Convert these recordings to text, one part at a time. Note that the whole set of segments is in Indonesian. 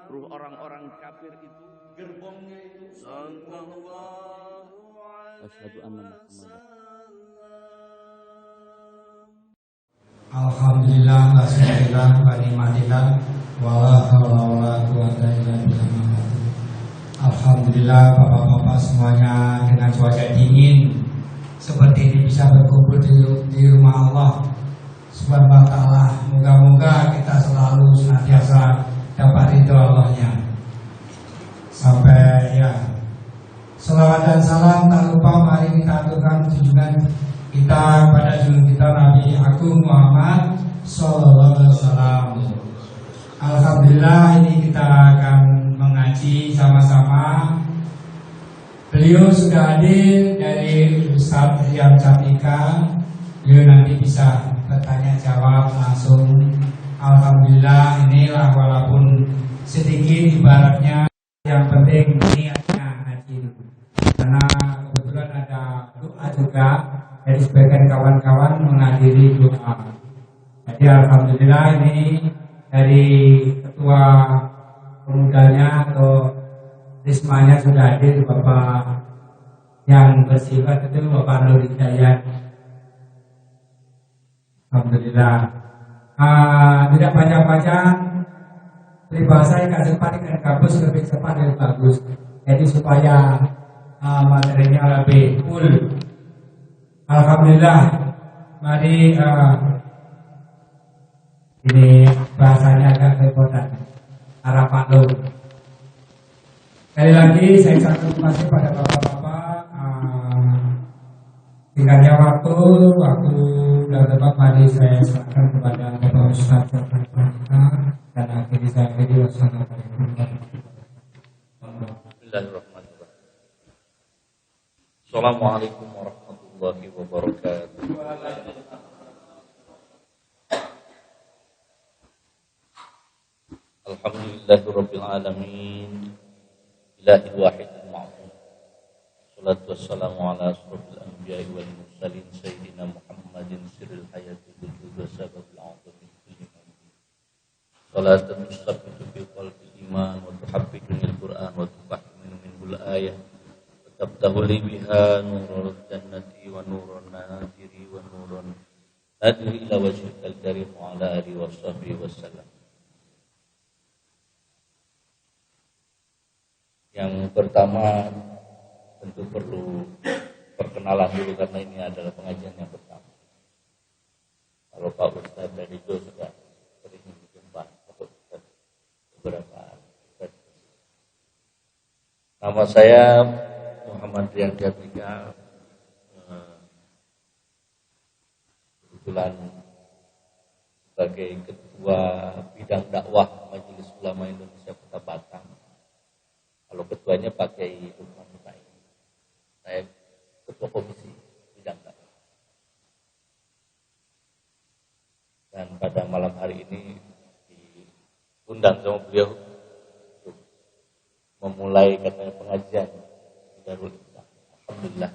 ruh orang-orang kafir itu gerbongnya itu sallallahu Asyhadu anna Muhammadan. Alhamdulillah, alhamdulillah, wa ni'matillah, wala haula wala quwata illa billah. Alhamdulillah, bapak-bapak semuanya, dengan cuaca dingin seperti ini bisa berkumpul di rumah Allah Subhanahu wa ta'ala. Moga-moga kita selalu senantiasa dapat ridho Allahnya. Sampai ya, selawat dan salam tak lupa mari kita aturkan junjungan kita pada junjungan kita Nabi Agung Muhammad Sallallahu Alaihi Wasallam. Alhamdulillah, ini kita akan mengaji sama-sama. Beliau sudah hadir dari Ustaz Rian Catika. Beliau nanti bisa bertanya jawab langsung. Alhamdulillah, inilah walaupun sedikit ibaratnya, yang penting niatnya hadir. Karena kebetulan ada doa juga dari sebagian kawan-kawan menghadiri doa. Jadi alhamdulillah ini dari ketua pemudanya atau rismanya sudah hadir Bapak yang bersifat itu Bapak Nur Hidayat. Alhamdulillah. Tidak banyak-banyak peribahasa yang sempat dengan kampus lebih cepat dan bagus. Jadi supaya materinya lebih full. Alhamdulillah. Mari ini bahasanya agak repotan. Arah Pak Nur. Sekali lagi saya ucapkan terima kasih pada bapak-bapak. Singkatnya waktu dan tempat mari saya serahkan kepada Bapak Ustaz dan akhirnya saya beri wassalamualaikum warahmatullahi wabarakatuh. Bismillahirrahmanirrahim. Assalamualaikum warahmatullahi wabarakatuh. Alhamdulillahirabbil alamin. Ilahil wahidil ma'bud. Salatu wassalamu ala asrofil anbiya'i wal mursalin sayyidina Muhammadin sirril hayati wujud wa sababil a'zami kulli amin. Salatan tusabbitu fi qalbi iman wa tuhabbidunil Qur'an wa tufahhimuni minhul ayah wa tabtahu li biha nurul jannati wa nurun nadiri wa nurun nadiri ila wajhikal karim wa ala alihi wa sahbihi wasallam. Yang pertama tentu perlu perkenalan dulu karena ini adalah pengajian yang pertama. Kalau Pak Ustadz dari itu sudah sering berjumpa beberapa kali. Nama saya Muhammad Rian Catika. Kebetulan sebagai Ketua Bidang Dakwah Majelis Ulama Indonesia Kota Batam. Kalau ketuanya pakai Lukman Mutai. Saya ketua komisi bidang dakwah. Dan pada malam hari ini diundang sama beliau untuk memulai katanya pengajian di Darul Islam. Alhamdulillah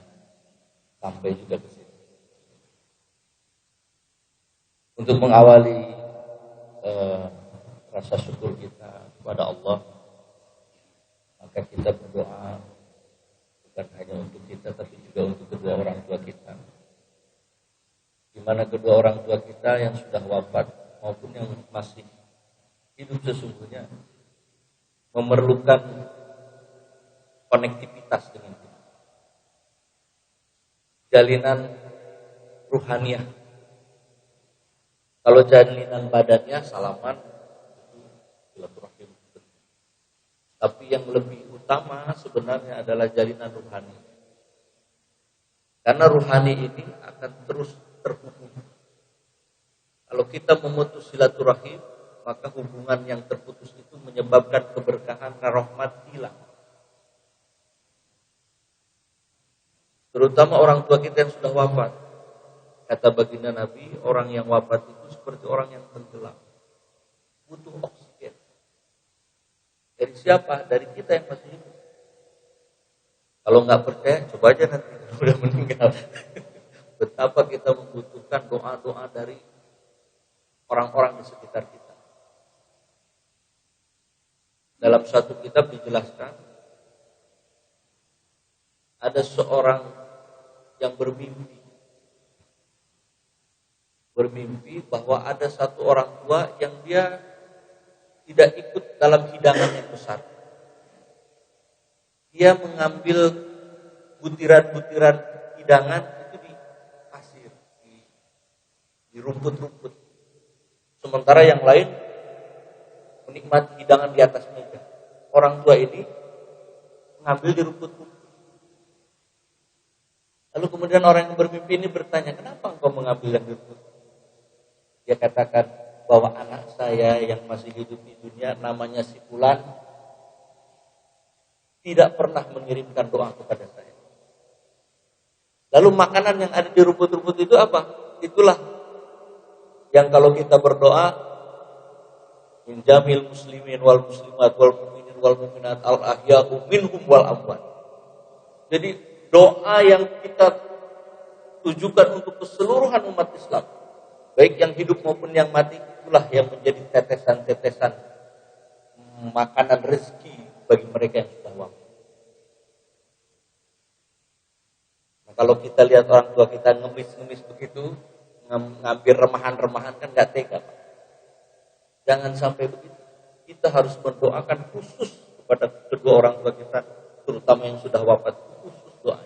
sampai juga ke sini. Untuk mengawali rasa syukur kita kepada Allah, maka kita berdoa bukan hanya untuk kita tapi juga untuk kedua orang tua kita. Di mana kedua orang tua kita yang sudah wafat maupun yang masih hidup sesungguhnya memerlukan konektivitas dengan kita. Jalinan ruhaniah. Kalau jalinan badannya salaman itu silaturahim. Tapi yang lebih utama sebenarnya adalah jalinan ruhani. Karena ruhani ini akan terus terhubung. Kalau kita memutus silaturahim, maka hubungan yang terputus itu menyebabkan keberkahan rahmat hilang. Terutama orang tua kita yang sudah wafat. Kata baginda Nabi, orang yang wafat itu seperti orang yang tenggelam. Butuh oksigen. Dari siapa? Dari kita yang masih hidup. Kalau nggak percaya, coba aja nanti sudah meninggal. Betapa kita membutuhkan doa-doa dari orang-orang di sekitar kita. dalam satu kitab dijelaskan ada seorang yang bermimpi bahwa ada satu orang tua yang dia tidak ikut dalam hidangan yang besar. Dia mengambil butiran-butiran hidangan itu di pasir, di rumput-rumput. Sementara yang lain menikmati hidangan di atas meja. Orang tua ini mengambil di rumput-rumput. Lalu kemudian orang yang bermimpi ini bertanya, kenapa engkau mengambil yang di rumput? Dia katakan bahwa anak saya yang masih hidup di dunia namanya si Fulan tidak pernah mengirimkan doa kepada saya. Lalu makanan yang ada di rumput-rumput itu apa? Itulah yang kalau kita berdoa, min jamil muslimin wal muslimat wal mu'minin wal mu'minat al ahya'u minhum wal amwat. Jadi doa yang kita tujukan untuk keseluruhan umat Islam, baik yang hidup maupun yang mati, itulah yang menjadi tetesan-tetesan makanan rezeki bagi mereka yang sudah wafat. Nah, kalau kita lihat orang tua kita ngemis-ngemis begitu, ngambil remahan-remahan, kan gak tega, Pak. Jangan sampai begitu. Kita harus mendoakan khusus kepada kedua orang tua kita, terutama yang sudah wafat, khusus doa.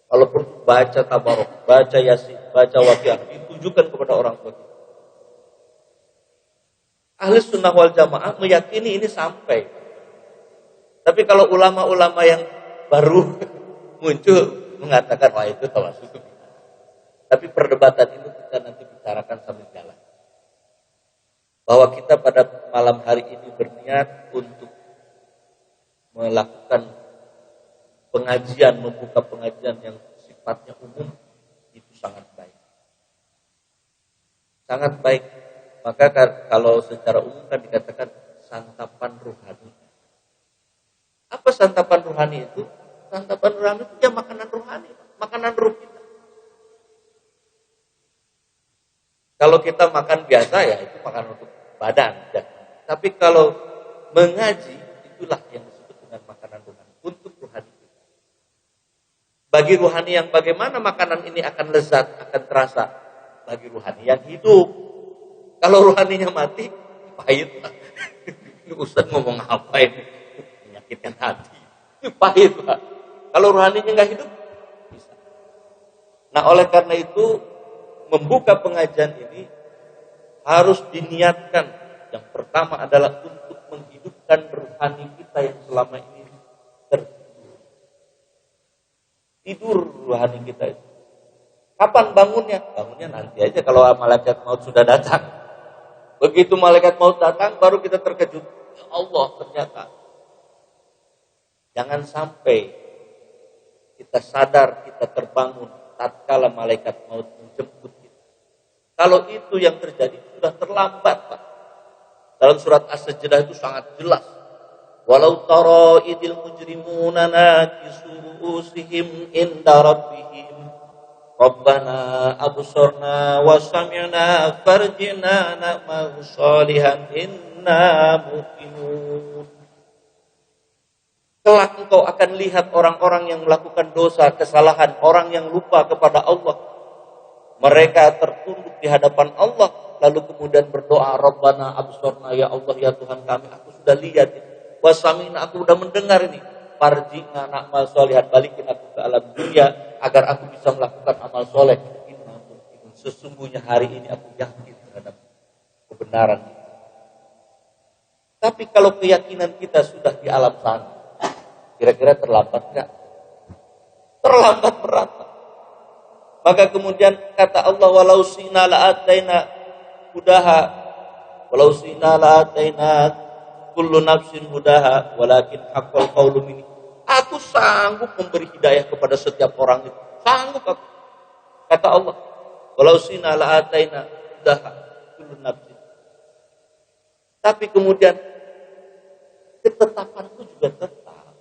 Kalau perlu baca tabarok, baca yasin, baca waqiah, ditujukan kepada orang tua kita. Ahli sunnah wal jamaah meyakini ini sampai. Tapi kalau ulama-ulama yang baru muncul mengatakan, wah itu tawasul. Tapi perdebatan itu kita nanti bicarakan sambil jalan. Bahwa kita pada malam hari ini berniat untuk melakukan pengajian, membuka pengajian yang sifatnya umum, itu sangat baik. Sangat baik. Maka kalau secara umum kan dikatakan santapan rohani. Apa santapan rohani itu? Santapan rohani itu ya makanan rohani, makanan ruh kita. Kalau kita makan biasa ya itu makanan untuk badan. Tapi kalau mengaji, itulah yang disebut dengan makanan rohani, untuk rohani kita. Bagi rohani yang bagaimana makanan ini akan lezat, akan terasa? Bagi rohani yang hidup. Kalau rohaninya mati, pahit. Ini Ustaz ngomong apa ini? Menyakitkan hati. Ini pahit, Pak. Kalau rohaninya nggak hidup, bisa. Nah, oleh karena itu, membuka pengajian ini harus diniatkan. Yang pertama adalah untuk menghidupkan rohani kita yang selama ini tertidur. Tidur rohani kita itu. Kapan bangunnya? Bangunnya nanti aja kalau malaikat maut sudah datang. Begitu malaikat maut datang, baru kita terkejut. Ya Allah, ternyata. Jangan sampai kita sadar, kita terbangun tatkala malaikat maut menjemput kita. Kalau itu yang terjadi, sudah terlambat, Pak. Dalam surat As-Sajdah itu sangat jelas. Walau tara idil mujrimuna nakisu ru'usihim inda rabbihim. Rabbana absorna wa sami'na farjina na'mal sholihan inna muqinun. Kelak engkau akan lihat orang-orang yang melakukan dosa, kesalahan, orang yang lupa kepada Allah. Mereka tertunduk di hadapan Allah, lalu kemudian berdoa, Rabbana absorna, ya Allah, ya Tuhan kami, aku sudah lihat ini. Wa sami'na, aku sudah mendengar ini. Farjina na'mal sholihan, balikin aku ke alam dunia agar aku bisa melakukan amal soleh. Sesungguhnya hari ini aku yakin terhadap kebenaran. Tapi kalau keyakinan kita sudah di alam sana, kira-kira terlambat enggak? Terlambat merata. Maka kemudian kata Allah, walau sina la'ataina hudaha, walau sina la'ataina kullu nafsin hudaha, walakin haqqal qawlu minni. Aku sanggup memberi hidayah kepada setiap orang itu. Sanggup aku. Kata Allah, walau sina la'ataina hudaha kullu nafsin. Tapi kemudian ketetapanku juga tetap.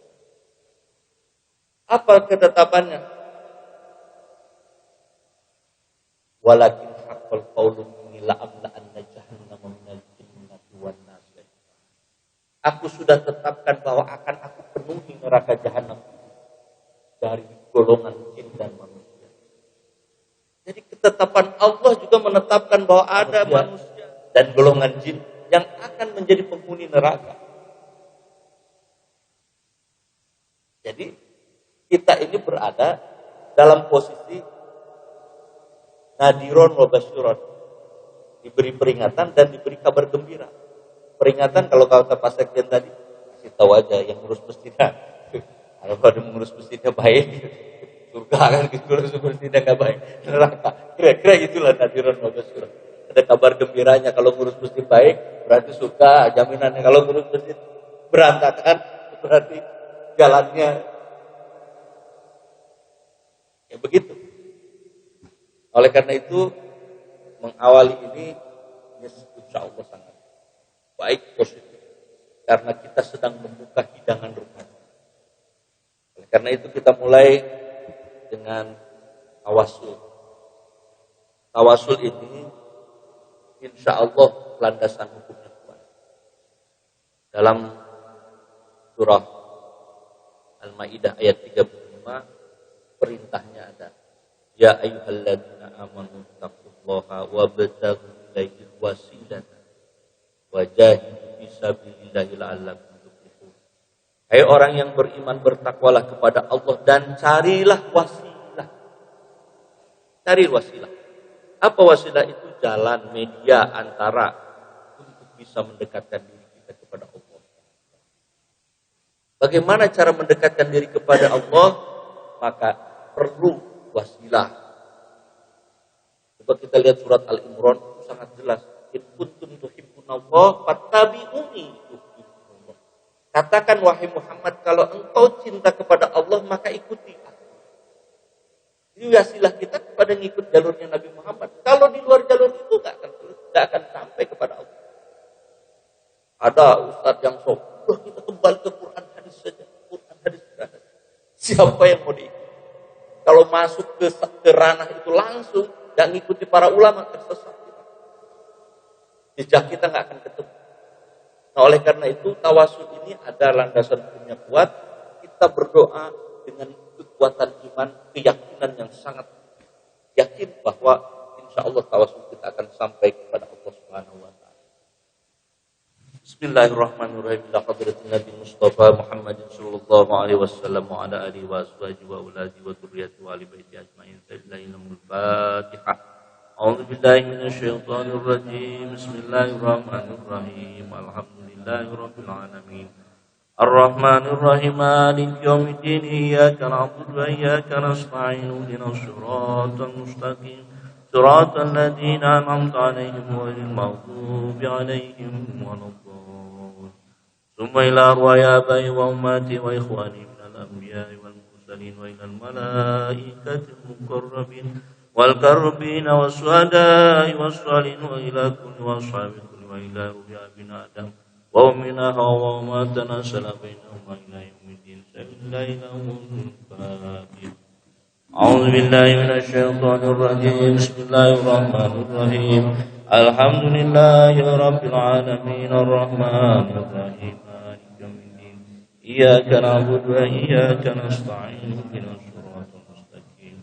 Apa ketetapannya? Walakin haqqal qawlu minni la'amla'anna jahannama minal jinnati wan nas. Aku sudah tetapkan bahwa akan aku penuhi neraka jahanam dari golongan jin dan manusia. Jadi ketetapan Allah juga menetapkan bahwa ada manusia dan golongan jin yang akan menjadi penghuni neraka. Jadi kita ini berada dalam posisi nadiron wa basyuron, diberi peringatan dan diberi kabar gembira. Peringatan kalau kata Pak Sekjen tadi, kasih tahu aja yang ngurus masjidnya. Kalau ada mengurus masjidnya baik, surga kan, ngurus masjidnya nggak baik, neraka. Kira-kira itulah nadiron wa basyuron. Ada kabar gembiranya kalau ngurus masjid baik, berarti surga. Jaminannya kalau ngurus masjid berantakan, berarti jalannya ya begitu. Oleh karena itu mengawali ini insya Allah sangat baik, positif, karena kita sedang membuka hidangan rohani. Oleh karena itu kita mulai dengan tawasul. Tawasul ini insya Allah landasan hukumnya kuat. Dalam surah Al-Maidah ayat 35 perintahnya ada, ya ayyuhalladzina amanu taqullaha wabtaghu ilaihi wasilata wajahidu fisabilillahi la'allakum tuflihun. Hai orang yang beriman, bertakwalah kepada Allah dan carilah wasilah. Cari wasilah. Apa wasilah itu? Jalan media antara untuk bisa mendekatkan diri kita kepada Allah. Bagaimana cara mendekatkan diri kepada Allah? Maka perlu wasilah. Coba kita lihat surat Al-Imran, itu sangat jelas. In kuntum tuhibbunallah fattabi'uni yuhibbukumullah. Katakan wahai Muhammad, kalau engkau cinta kepada Allah maka ikuti aku. Jadi wasilah kita kepada ngikut jalurnya Nabi Muhammad. Kalau di luar jalur itu enggak akan sampai kepada Allah. Ada ustaz yang sok, kita kembali ke Quran hadis saja. Quran hadis saja. Siapa yang mau diikuti? Kalau masuk ke ranah itu langsung dan ngikuti para ulama, tersesat. Jejak kita nggak akan ketemu. Nah, oleh karena itu tawasul ini ada landasan hukumnya kuat. Kita berdoa dengan kekuatan iman, keyakinan yang sangat yakin bahwa insya Allah tawasul kita akan sampai kepada Allah Subhanahu Wa Taala. Bismillahirrahmanirrahim. Ila hadratin Nabi Mustafa Muhammadin sallallahu alaihi wasallam wa ala alihi wa ashabihi wa auladi wa dzurriyyati wa ali baiti ajmain. Al-Fatihah. أعوذ بالله من الشيطان الرجيم بسم الله الرحمن الرحيم الحمد لله رب العالمين الرحمن الرحيم مالك يوم الدين إياك نعبد وإياك نستعين اهدنا الصراط المستقيم صراط الذين أنعمت عليهم غير المغضوب عليهم ولا الضالين ثم إلى أرواح آبائي وأمهاتي وإخواني من الأنبياء والمرسلين وإلى الملائكة المقربين والكربين والشهداء والصالحين وإلى كل وأصحاب كل وإلى روح أبينا آدم وأمنا حواء وما تناسل بينهما إلى يوم الدين سبيلا إلى الفاتحة. أعوذ بالله من الشيطان الرجيم بسم الله الرحمن الرحيم الحمد لله رب العالمين الرحمن الرحيم مالك يوم الدين إياك نعبد وإياك نستعين اهدنا الصراط المستقيم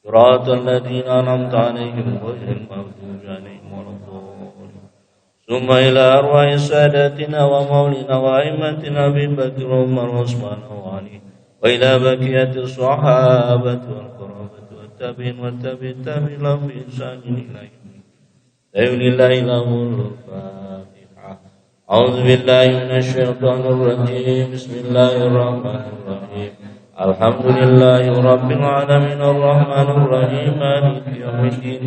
صراط الذين أنعمت عليهم غير المغضوب عليهم ولا الضالين ثم إلى أرواح ساداتنا ومولنا وأئمتنا أبي بكر وعمر وعثمان وعلي وإلى بقية الصحابة والقرابة والتابعين والتابعين لهم بإحسان إلى يوم الدين. لله له الفاتحة. أعوذ بالله من الشيطان الرجيم بسم الله الرحمن الرحيم الحمد لله رب العالمين الرحمن الرحيم مالك يوم الدين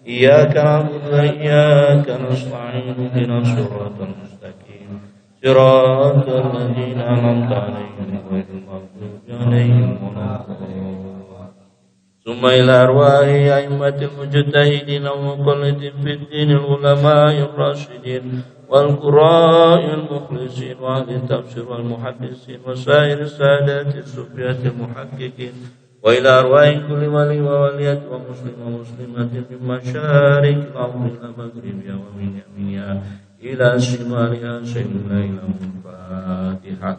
إياك نعبد وإياك نستعين اهدنا الصراط المستقيم صراط الذين أنعمت عليهم غير المغضوب عليهم ولا الضالين ثم إلى أرواح أئمة المجتهدين ومقلدين في الدين العلماء الراشدين والقراء المخلصين وأهل التفسير والمحدثين وسائر السادات الصوفية المحققين وإلى أرواح كل ولي وولية ومسلم ومسلمة من مشارق الأرض إلى مغربها ومن يمينها إلى شمالها شيء إلى الفاتحة.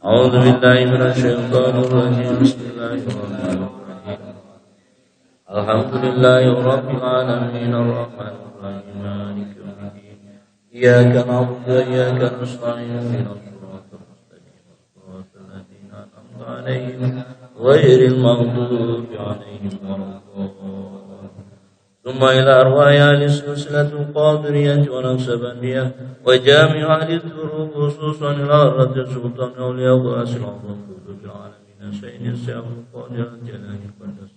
أعوذ بالله من الشيطان الرجيم. بسم الله الرحمن الرحيم. الحمد لله رب العالمين الرحمن الرحيم مالك يوم الدين. إياك نعبد وإياك نستعين اهدنا الصراط المستقيم صراط الذين أنعمت عليهم غير المغضوب عليهم ولا الضالين. ثم إلى أرواح أهل السلسلة القادرية ونقشبندية وجامع أهل الدروب خصوصا إلى حضرة سلطان أولياء وأصل العظم قطب العالمين سيد الشيخ القادر الجلاني قدس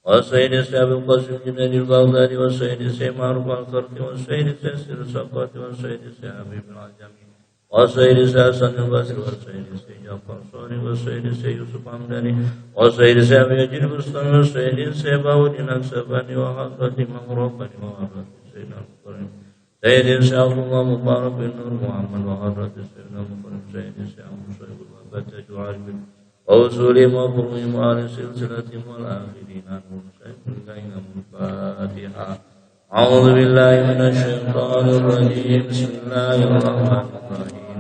وسيد الشيخ القاسم جنيد البغدادي وسيد الشيخ معروف القرطي وسيد الشيخ سر السقاطي وسيد الشيخ حبيب العجمي وسيد الشيخ حسن البصري وسيد الشيخ جعفر الصاني وسيد الشيخ يوسف حمداني وسيد الشيخ يجري البستاني وسيد الشيخ باود الأكسباني وحضرة مغرباني وحضرة سيدنا المكرم سيد الشيخ عبد الله مبارك بن نور محمد وحضرة سيدنا المكرم سيد الشيخ أبو شعيب الوهاب وعارف وأصولهم وفروعهم وعلى سلسلتهم والآخرين عنهم إلى الفاتحة. أعوذ بالله من الشيطان الرجيم. بسم الله الرحمن الرحيم.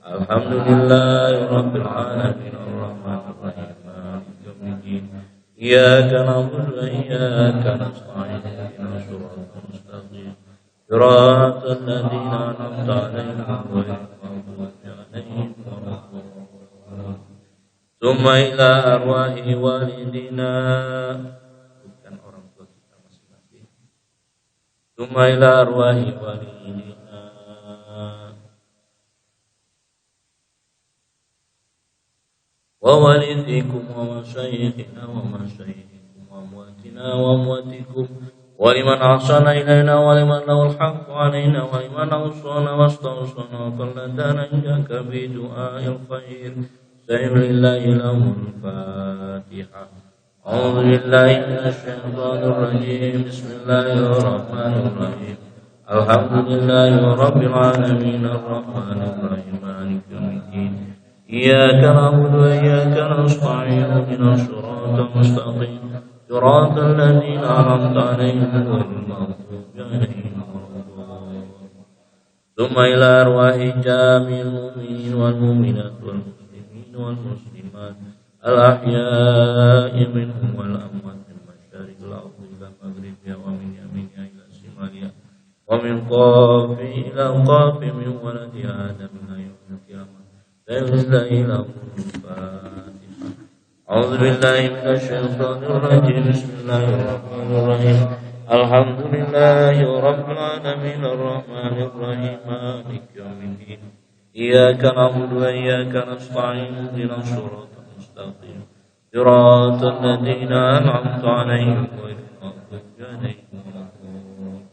الحمد لله رب العالمين الرحمن الرحيم مالك يوم الدين. إياك نعبد وإياك نستعين اهدنا الصراط المستقيم صراط الذين أنعمت عليهم غير المغضوب عليهم ولا الضالين. ثم إلى أرواح والدينا bukan orang tua kita masing-masing. ثم إلى أرواح والدينا ووالديكم ومشايخنا ومشايخكم وأمواتنا وأمواتكم ولمن أحسن إلينا ولمن له الحق علينا ولمن أوصانا واستوصانا وقلدنا إياك بدعاء الخير سير لله له الفاتحة. أعوذ بالله من الشيطان الرجيم. بسم الله الرحمن الرحيم. الحمد لله رب العالمين الرحمن الرحيم مالك يوم الدين. إياك نعبد وإياك نستعين اهدنا الصراط المستقيم صراط الذين أنعمت عليهم غير المغضوب عليهم ولا الضالين. ثم إلى أرواح جميع المؤمنين والمؤمنات والمسلمات الأحياء منهم والأموات من مشارق الأرض إلى مغربها ومن يمينها إلى شمالها ومن قاف إلى قاف من ولد آدم إلى يوم القيامة فإذا إلى الفاتحة. أعوذ بالله من الشيطان الرجيم. بسم الله الرحمن الرحيم. الحمد لله رب العالمين الرحمن الرحيم مالك يوم الدين. إياك نعبد وإياك نستعين اهدنا الصراط المستقيم صراط الذين أنعمت عليهم غير المغضوب عليهم ولا الضالين.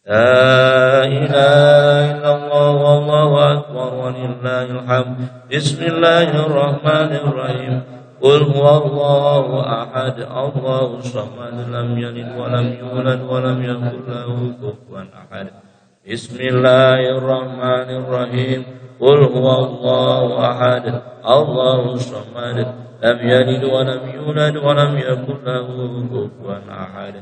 لا إله إلا الله والله أكبر ولله الحمد. بسم الله الرحمن الرحيم. قل هو الله أحد الله الصمد لم يلد ولم يولد ولم يكن له كفوا أحد. بسم الله الرحمن الرحيم. قل هو الله أحد الله الصمد لم يلد ولم يولد ولم يكن له كفوا أحد.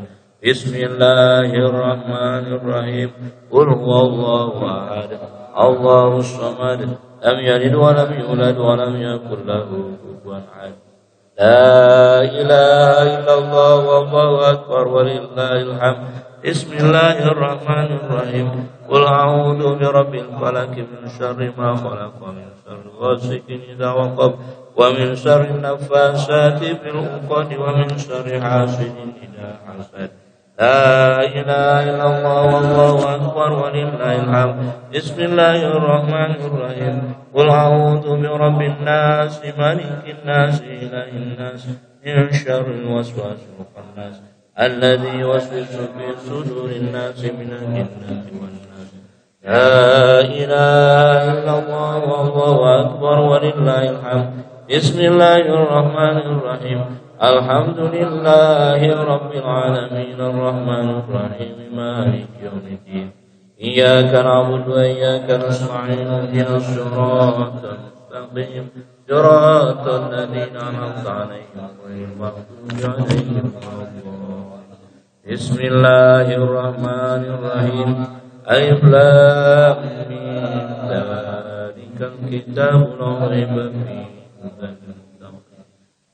بسم الله الرحمن الرحيم. قل هو الله أحد الله الصمد لم يلد ولم يولد ولم يكن له كفوا أحد. لا إله إلا الله والله أكبر ولله الحمد. بسم الله الرحمن الرحيم. قل أعوذ برب الفلق من شر ما خلق ومن شر غاسق إذا وقب ومن شر النفاثات في العقد ومن شر حاسد إذا حسد. لا إله إلا الله والله أكبر ولله الحمد. بسم الله الرحمن الرحيم. قل أعوذ برب الناس ملك الناس إله الناس من شر الوسواس الخناس الذي يوسوس في صدور الناس من الجنة والناس. لا إله إلا الله والله أكبر ولله الحمد. بسم الله الرحمن الرحيم. الحمد لله رب العالمين الرحمن الرحيم مالك يوم الدين. إياك نعبد وإياك نستعين اهدنا الصراط المستقيم صراط الذين أنعمت عليهم غير المغضوب عليهم ولا الضالين. بسم الله الرحمن الرحيم. ألف لام ميم ذلك الكتاب لا ريب فيه هدى للمتقين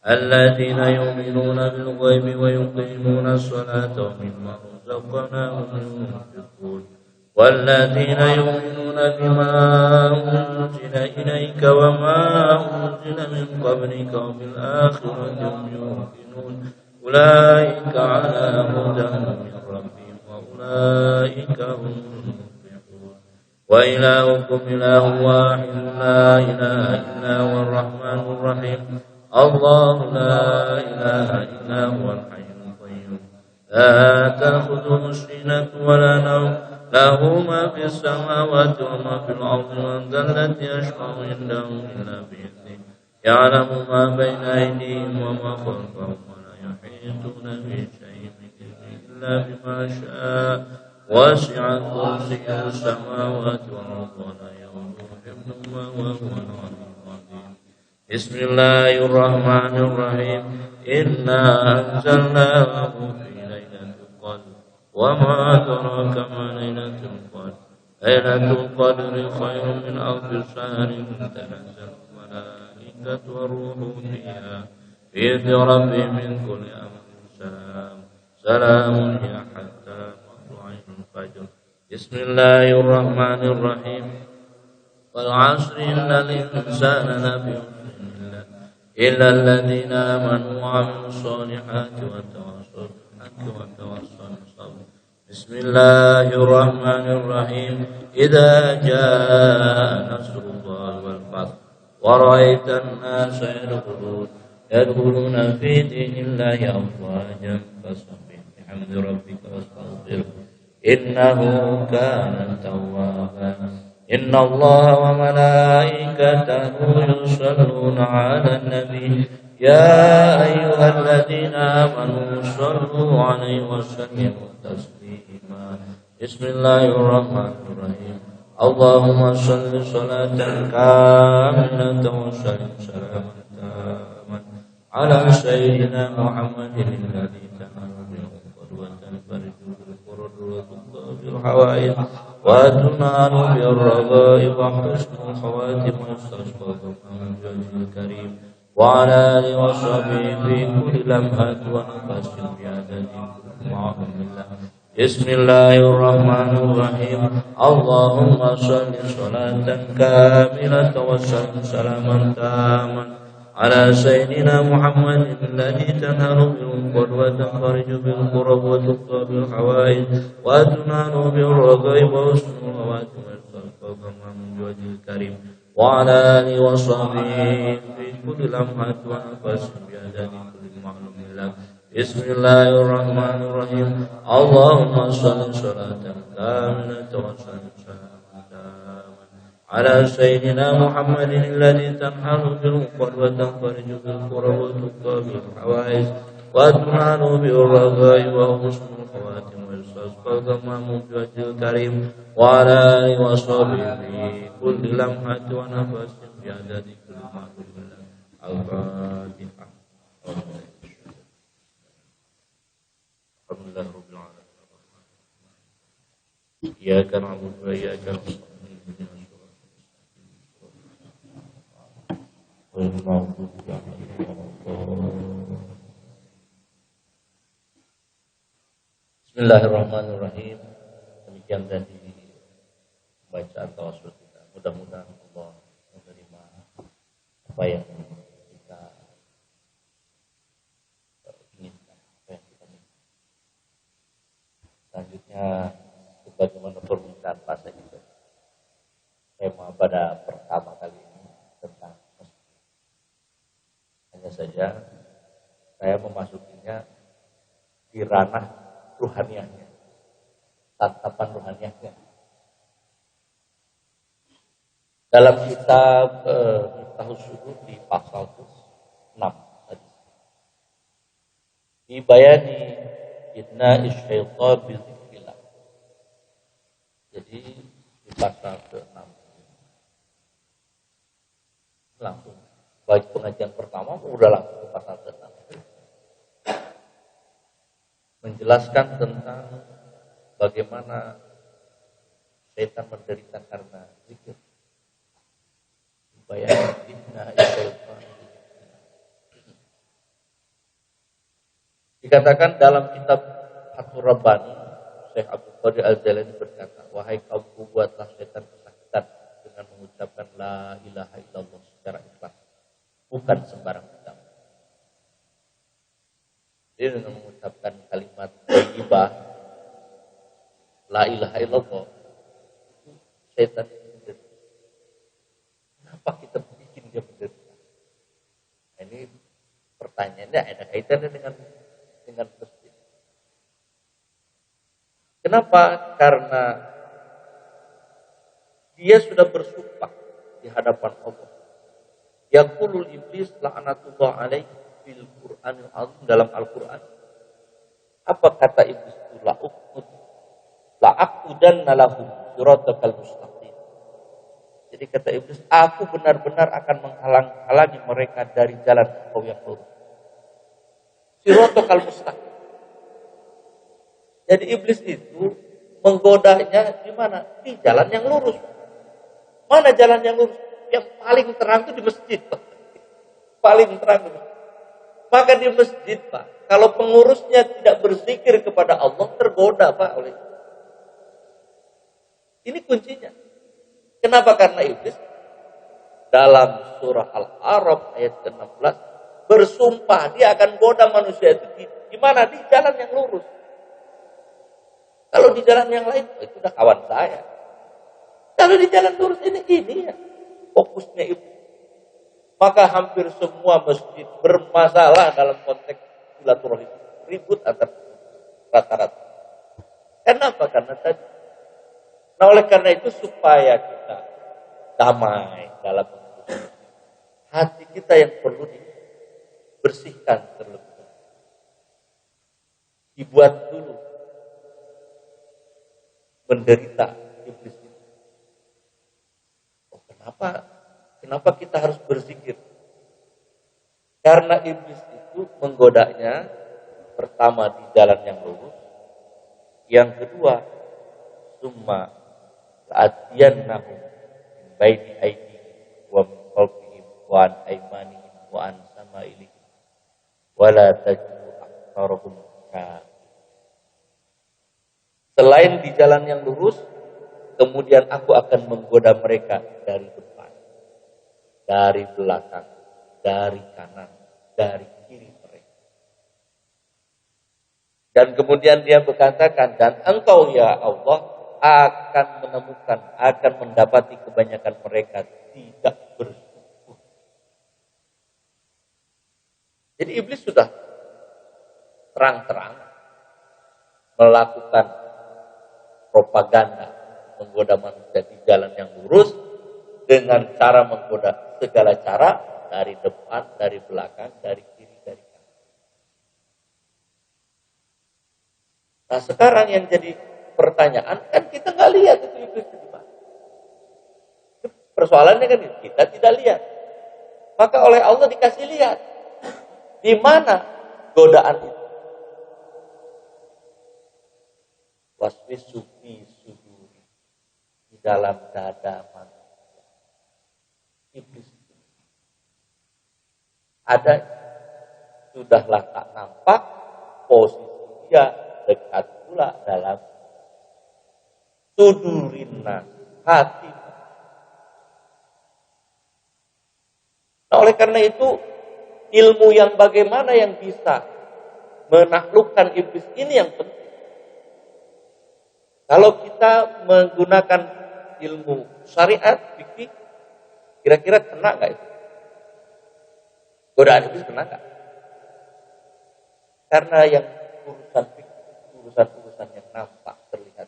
الذين يؤمنون بالغيب ويقيمون الصلاة ومما رزقناهم ينفقون والذين يؤمنون بما أنزل إليك وما أنزل من قبلك وبالآخرة هم يوقنون أولئك على هدى من ربهم وأولئك هم المفلحون وإلهكم إله واحد لا إله إلا هو الرحمن الرحيم الله لا إله إلا هو الحي القيوم لا تأخذه سنة ولا نوم له ما في السماوات وما في الأرض من ذا الذي يشفع عنده إلا بإذنه يعلم ما بين أيديهم وما خلفهم ولا يحيطون بشيء من علمه إلا بما شاء وسع كرسيه السماوات والأرض ولا يؤوده حفظهما وهو العلي العظيم بسم الله الرحمن الرحيم إنا أنزلناه في ليلة القدر وما أدراك ما ليلة القدر ليلة القدر خير من ألف شهر تنزل الملائكة والروح فيها بإذن ربهم من كل أمر سلام هي حتى مطلع الفجر بسم الله الرحمن الرحيم والعصر إن الإنسان لفي خسر إلا الذين آمنوا وعملوا الصالحات وتواصوا بالحق وتواصوا بالصبر بسم الله الرحمن الرحيم إذا جاء نصر الله والفتح ورأيت الناس يدخلون في دين الله أفواجا فسبح بحمد ربك واستغفره إنه كان توابا إن الله وملائكته يصلون على النبي يا أيها الذين آمنوا صلوا عليه وسلموا تسليما بسم الله الرحمن الرحيم اللهم صل صلاة كاملة وسلم سلاما تاما على سيدنا محمد الذي تنال به قدوة فرجه بالقرر وتقضى بالحوائج وتنال بالرغائب وحسن الخواتم واستشفى من وجه الكريم وعلى آله وصحبه في كل لمحة ونفس بعدد معهم الله بسم الله الرحمن الرحيم اللهم صل صلاة كاملة وسلم سلاما تاما على سيدنا محمد الذي تنال بالقرب وتنفرج بالقرب وتقضى بالحوائج وتنال بالرغائب وحسن الخواتم واستشفى من وجه الكريم وعلى آله وصحبه في كل لمحة ونفس بعدد كل معلوم لك بسم الله الرحمن الرحيم اللهم صل صلاة كاملة وسلم سلاما تاما على سيدنا محمد الذي تنحل بالقرب وتنفرج بالقرب وتقضى بالحوائج وتنال بالرغائب وحسن الخواتم واستسقى الغمام بوجه الكريم وعلى آله وصحبه في كل لمحة ونفس بعدد كل معلوم لك الفاتحة الحمد لله رب العالمين إياك نعبد وإياك نستعين غير المغضوب عليهم ولا الضالين Bismillahirrahmanirrahim. Demikian tadi bacaan tawasul kita. Mudah-mudahan Allah menerima apa yang kita inginkan, apa yang kita minta. Selanjutnya, bagaimana permintaan bahasa kita. Tema pada pertama kali ini tentang masjid. Hanya saja saya memasukinya di ranah ruhaniahnya, tatapan ruhaniahnya. Dalam kitab Miftahus Sudur di pasal 6 hadis. Dibayani inna isyaitan bizikrillah. Jadi di pasal ke-6 langsung bagi pengajian pertama udah langsung ke pasal ke-6. Menjelaskan tentang bagaimana Setan menderita karena zikir. Bayang inna syaitan. Dikatakan dalam kitab Fathur Rabbani, Syekh Abdul Qadir Al-Jailani berkata, wahai kaumku, buatlah setan kesakitan dengan mengucapkan la ilaha illallah secara ikhlas, bukan sembarang ucapan. Dia dengan mengucapkan kalimat thayyibah la ilaha illallah, setan menderita. Kenapa kita bikin dia menderita? Nah, ini pertanyaannya ada kaitannya dengan masjid. Kenapa? Karena dia sudah bersumpah di hadapan Allah. Yaqulul iblis la'natullah alaihi fil Qur'anil azim, dalam Al-Qur'an. Apa kata iblis itu? La'aqudanna lahum siratal mustaqim. Jadi kata iblis, aku benar-benar akan menghalang-halangi mereka dari jalan engkau yang lurus. Siratal mustaqim. Jadi iblis itu menggodanya di mana? Di jalan yang lurus. Mana jalan yang lurus? Yang paling terang itu di masjid, Pak. Paling terang di masjid. Maka di masjid, Pak, kalau pengurusnya tidak berzikir kepada Allah, tergoda, Pak, oleh. Ini kuncinya. Kenapa? Karena iblis dalam surah Al-A'raf ayat ke-16 bersumpah dia akan goda manusia itu di mana? Di jalan yang lurus. Kalau di jalan yang lain, itu udah kawan saya. Kalau di jalan lurus ini ya fokusnya itu. Maka hampir semua masjid bermasalah dalam konteks silaturahim, ribut antar rata-rata. Kenapa? Karena tadi. Nah, oleh karena itu supaya kita damai dalam hati kita yang perlu dibersihkan terlebih dahulu. Dibuat dulu menderita iblis itu. Oh, kenapa kita harus berzikir? Karena iblis itu menggodanya pertama di jalan yang lurus, yang kedua summa la'atiyannahum min baini aydihim wa min khalfihim wa an aymanihim wa an samailihim wa la tajidu aktsarahum syakirina. Selain di jalan yang lurus, kemudian aku akan menggoda mereka dari depan, dari belakang, dari kanan, dari kiri mereka. Dan kemudian dia berkatakan, dan engkau ya Allah akan menemukan, akan mendapati kebanyakan mereka tidak bersyukur. Jadi iblis sudah terang-terang melakukan propaganda menggoda manusia di jalan yang lurus dengan cara menggoda segala cara, dari depan, dari belakang, dari kiri, dari kanan. Nah, sekarang yang jadi pertanyaan, kan kita nggak lihat itu iblis di mana. Persoalannya kan kita tidak lihat. Maka oleh Allah dikasih lihat di mana godaan itu. Waswisu fi suduri, di dalam dada manusia. Iblis ada, sudahlah tak nampak, posisi dia dekat pula dalam sudurinna, hati. Nah, oleh karena itu ilmu yang bagaimana yang bisa menaklukkan iblis ini yang penting. Kalau kita menggunakan ilmu syariat, fikih, kira-kira kena nggak itu? Godaan iblis kena nggak? Karena yang urusan fikih, urusan yang nampak terlihat,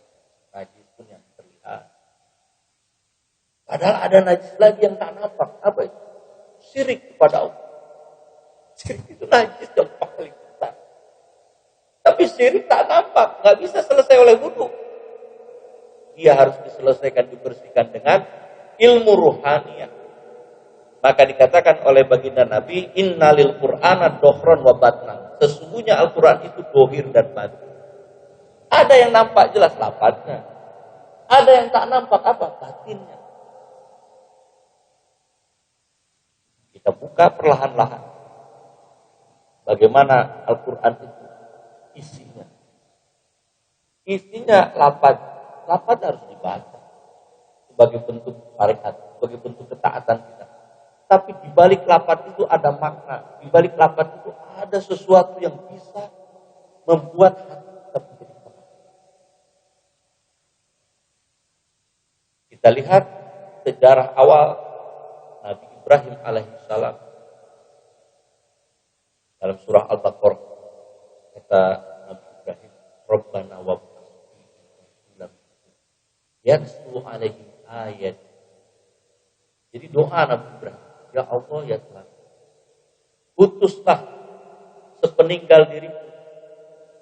najis pun yang terlihat. Padahal ada najis lagi yang tak nampak. Apa itu? Syirik kepada Allah. Syirik itu najis yang paling besar. Tapi syirik tak nampak, nggak bisa selesai oleh wudu. Dia harus diselesaikan, dibersihkan dengan ilmu ruhaniyah. Maka dikatakan oleh baginda Nabi, innalil Qur'ana dohron wa batnan. Sesungguhnya Al-Quran itu dohir dan batin. Ada yang nampak jelas lafadznya. Ada yang tak nampak apa? Batinnya. Kita buka perlahan-lahan. Bagaimana Al-Quran itu isinya. Isinya lafaz. Lafaz harus dibaca. Sebagai bentuk syariat. Sebagai bentuk ketaatan kita. Tapi di balik lafaz itu ada makna. Di balik lafaz itu ada sesuatu yang bisa membuat hati kita menjadi tenang. Kita lihat sejarah awal Nabi Ibrahim alaihissalam dalam surah Al-Baqarah. Kata Nabi Ibrahim, Rabbana wa yansuru alaihi ayat. Jadi doa Nabi Ibrahim, ya Allah ya Tuhan, utuslah sepeninggal diriku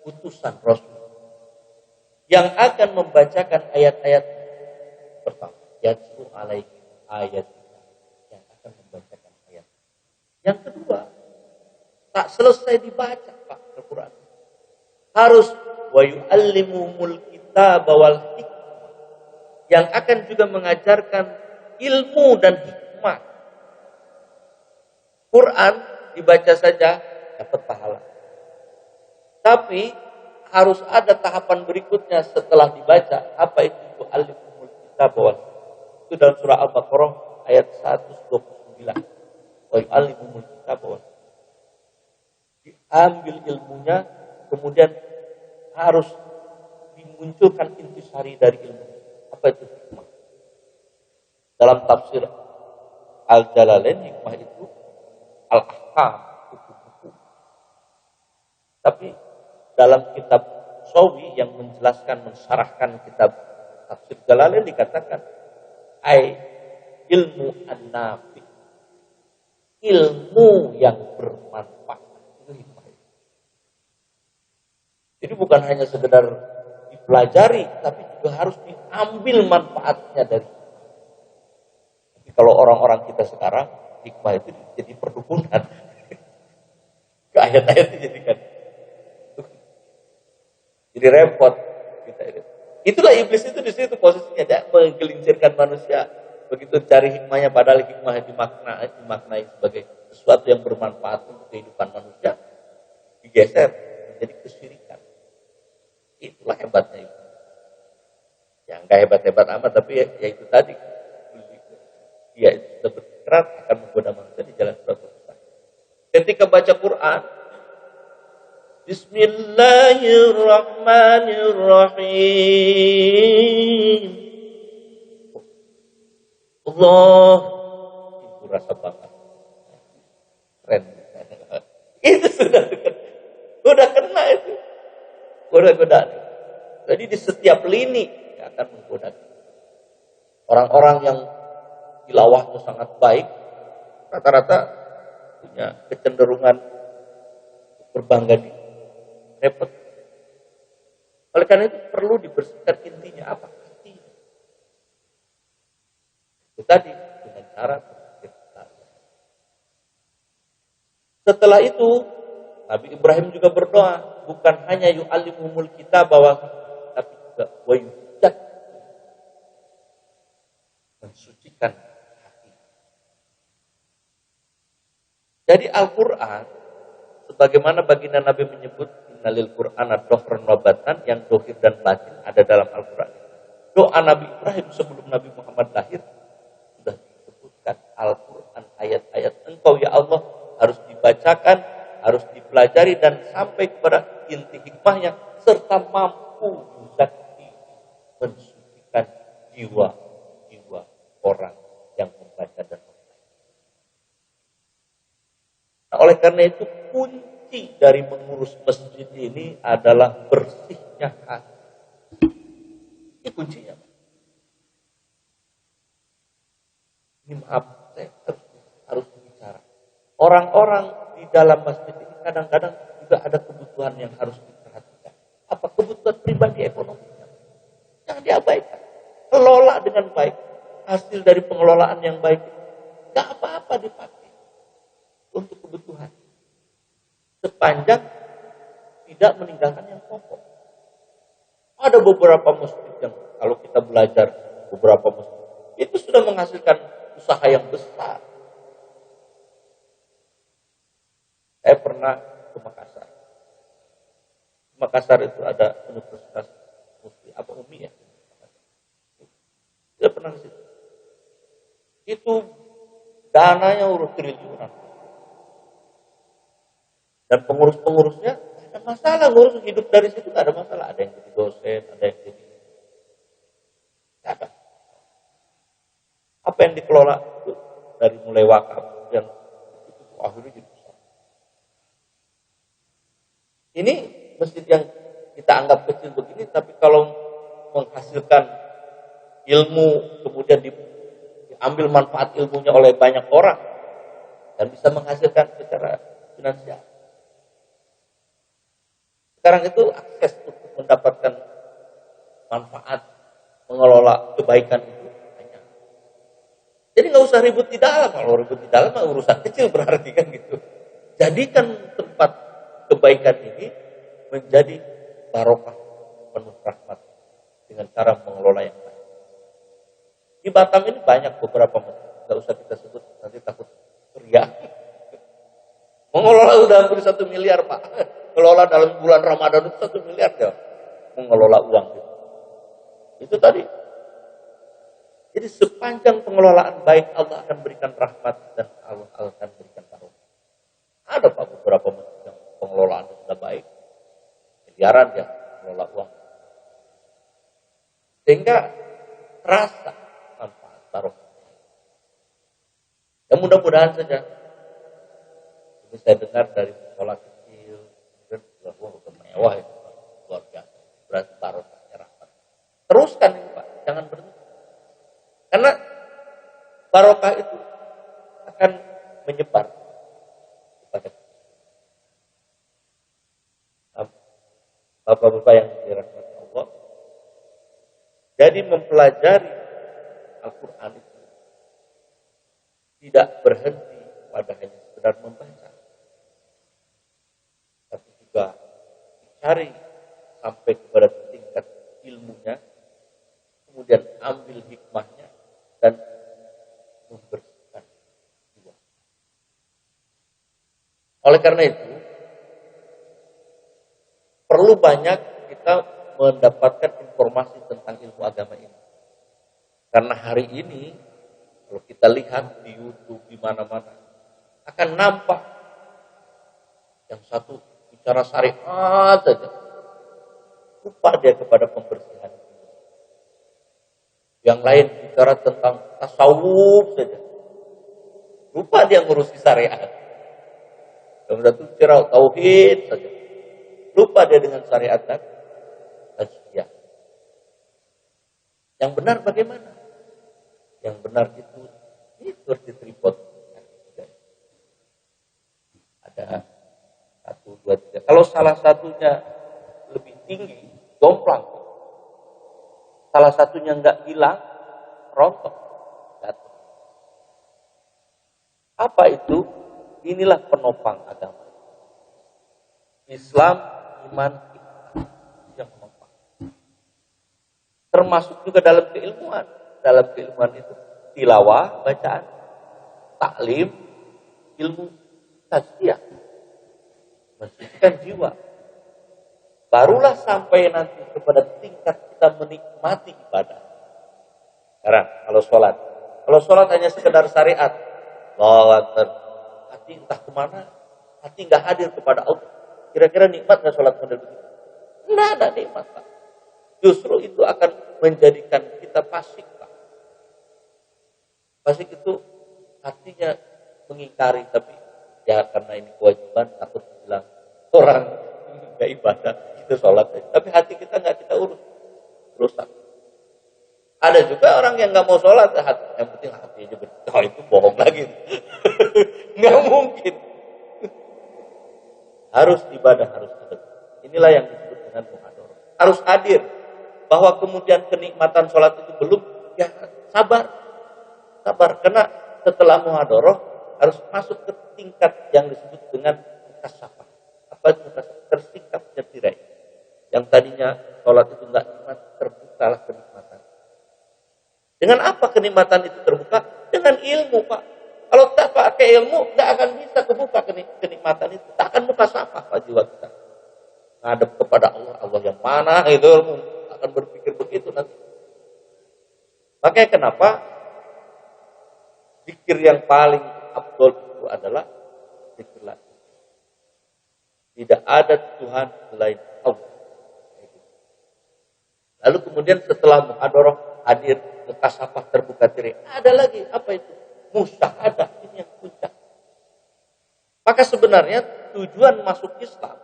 utusan Rasul yang akan membacakan ayat-ayat pertama. Yansuru alaihi ayat, yang akan membacakan ayat. Yang kedua, tak selesai dibaca Pak Al-Quran. Harus wa yu'allimumul kitaba wal hikmah, yang akan juga mengajarkan ilmu dan hikmah. Quran dibaca saja dapat pahala. Tapi harus ada tahapan berikutnya setelah dibaca. Apa itu yu'allimumul kitaba wal hikmah? Itu dalam surah Al-Baqarah ayat 129. Wa yu'allimumul kitaba wal hikmah. Diambil ilmunya, kemudian harus dimunculkan intisari dari ilmu. Apa itu hikmah? Dalam tafsir Al-Jalalain, hikmah itu al-ahkam, hukum-hukum. Tapi dalam kitab Sawi yang menjelaskan, mensyarahkan kitab tafsir Jalalain dikatakan ilmu an-nafi, ilmu yang bermanfaat. Itu hikmah. Jadi bukan hanya sekedar dipelajari, tapi juga harus diambil manfaatnya dari. Tapi kalau orang-orang kita sekarang, hikmah itu jadi perdukunan. Ke ayat-ayat dijadikan. Jadi repot kita ini. Itulah iblis itu di situ posisinya, dia menggelincirkan manusia. Begitu cari hikmahnya, padahal hikmah dimaknai sebagai sesuatu yang bermanfaat untuk kehidupan manusia, digeser menjadi kesyirikan. Itulah hebatnya itu. Yang gak hebat-hebat amat, tapi ya itu tadi. Dia itu sudah berkeras akan menggoda manusia di jalan suatu kesalahan. Ketika baca Quran, Bismillahirrahmanirrahim. Allah, itu rasa bangga. Keren. Itu sudah kena itu. Goda-godaan. Jadi di setiap lini akan menggoda. Orang-orang yang tilawahnya sangat baik, rata-rata punya kecenderungan berbangga diri. Repot. Oleh karena itu perlu dibersihkan intinya apa? Hatinya. Itu tadi dengan cara berpikir. Setelah itu Nabi Ibrahim juga berdoa, bukan hanya yu'allimumul kitaba wal hikmah, tapi juga wa yuzak, mensucikan hati. Jadi Al-Quran, sebagaimana baginda Nabi menyebut innalil Qur'ana dohran wa batan, yang dohir dan batin ada dalam Al-Quran. Doa Nabi Ibrahim sebelum Nabi Muhammad lahir sudah disebutkan Al-Quran, ayat-ayat Engkau ya Allah harus dibacakan, harus dipelajari dan sampai kepada inti hikmahnya, serta mampu menzaki, mensucikan jiwa-jiwa orang yang membaca dan membaca. Nah, oleh karena itu kunci dari mengurus masjid ini adalah bersihnya hati. Ini kuncinya. Ini maaf, saya harus bicara. Orang-orang di dalam masjid ini kadang-kadang juga ada kebutuhan yang harus diperhatikan. Apa? Kebutuhan pribadi ekonominya. Jangan diabaikan. Kelola dengan baik. Hasil dari pengelolaan yang baik. Gak apa-apa dipakai untuk kebutuhan. Sepanjang tidak meninggalkan yang pokok. Ada beberapa masjid yang kalau kita belajar beberapa masjid itu sudah menghasilkan usaha yang besar. Saya pernah ke Makassar. Di Makassar itu ada Universitas Umi ya. Saya pernah ke situ. Itu dananya urus triliunan. Dan pengurus-pengurusnya tidak ada masalah, ngurus hidup dari situ tidak ada masalah. Ada yang jadi dosen, ada yang jadi ada. Apa yang dikelola itu dari mulai wakaf yang itu akhirnya jadi besar. Ini masjid yang kita anggap kecil begini, tapi kalau menghasilkan ilmu kemudian diambil manfaat ilmunya oleh banyak orang dan bisa menghasilkan secara finansial. Sekarang itu akses untuk mendapatkan manfaat mengelola kebaikan itu banyak. Jadi nggak usah ribut di dalam. Kalau ribut di dalam urusan kecil berarti kan gitu. Jadikan tempat kebaikan ini menjadi barokah penuh rahmat dengan cara mengelola yang baik. Di Batam ini banyak beberapa masjid, nggak usah kita sebut nanti takut teriak. Mengelola udah hampir 1 miliar Pak. Mengelola dalam bulan Ramadan itu 1 miliar ya. Mengelola uang itu. Itu tadi. Jadi sepanjang pengelolaan baik Allah akan berikan rahmat dan Allah akan berikan barokah. Ada Pak beberapa masjid yang pengelolaan sudah baik. Miliaran ya mengelola uang. Sehingga terasa manfaat barokah. Ya mudah-mudahan saja. Ini saya dengar dari sekolah kecil, dan udah mewah itu Pak. Luar biasa. Berarti barokahnya rahmat. Teruskan ini Pak, jangan berhenti. Karena barokah itu akan menyebar kepada Bapak-bapak yang dirahmati Allah. Jadi mempelajari Al-Quran itu tidak berhenti pada hanya sekedar membaca, tapi juga dicari sampai kepada tingkat ilmunya, kemudian ambil hikmahnya dan membersihkan jiwa. Oleh karena itu, perlu banyak kita mendapatkan informasi tentang ilmu agama ini. Karena hari ini, kalau kita lihat di YouTube, di mana-mana, akan nampak yang satu bicara syariat saja. Lupa dia kepada pembersihan. Yang lain bicara tentang tasawuf saja. Lupa dia ngurusi syariat. Yang satu bicara tauhid saja. Lupa dia dengan syariat dan tazkiyah. Yang benar bagaimana? Yang benar itu seperti tripod. Ada 1, 2, 3. Kalau salah satunya lebih tinggi, jomplang. Salah satunya enggak hilang, rontok. Jatuh. Apa itu? Inilah penopang agama. Islam, iman, yang menopang. Termasuk juga dalam keilmuan. Dalam keilmuan itu tilawah, bacaan, taklim, ilmu tazkiyah, mensucikan jiwa. Barulah sampai nanti kepada tingkat kita menikmati ibadah. Sekarang kalau sholat hanya sekedar syariat, hati entah kemana, hati nggak hadir kepada Allah. Kira-kira nikmat nggak sholat model begitu? Nggak ada nikmat Pak. Justru itu akan menjadikan kita fasik Pak. Fasik itu artinya mengingkari, tapi ya karena ini kewajiban, takut bilang orang nggak ibadah, kita sholat. Tapi hati kita nggak kita urus, rusak. Ada juga orang yang nggak mau sholat, yang penting hati aja bersih. Oh, itu bohong lagi, nggak mungkin. Harus ibadah, harus ada. Inilah yang disebut dengan muhadharah. Harus hadir. Bahwa kemudian kenikmatan sholat itu belum, ya sabar. Karena setelah muhadharah harus masuk ke tingkat yang disebut dengan mukasafah. Apa itu mukasafah? Tersikapnya tirai. Yang tadinya sholat itu nggak nikmat, terbukalah kenikmatan. Dengan apa kenikmatan itu terbuka? Dengan ilmu, Pak. Kalau tak pakai ilmu, nggak akan bisa kebuka kenikmatan itu. Tak akan buka sapa Pak jiwa kita. Ngadep kepada Allah, Allah yang mana itu ilmu. Akan berpikir begitu nanti. Makanya kenapa zikir yang paling afdol itu adalah zikir la. Tidak ada Tuhan selain Allah. Lalu kemudian setelah muhadharah hadir mukasafah terbuka tirai. Ada lagi apa itu? Musyahadah, ini yang puncak. Maka sebenarnya tujuan masuk Islam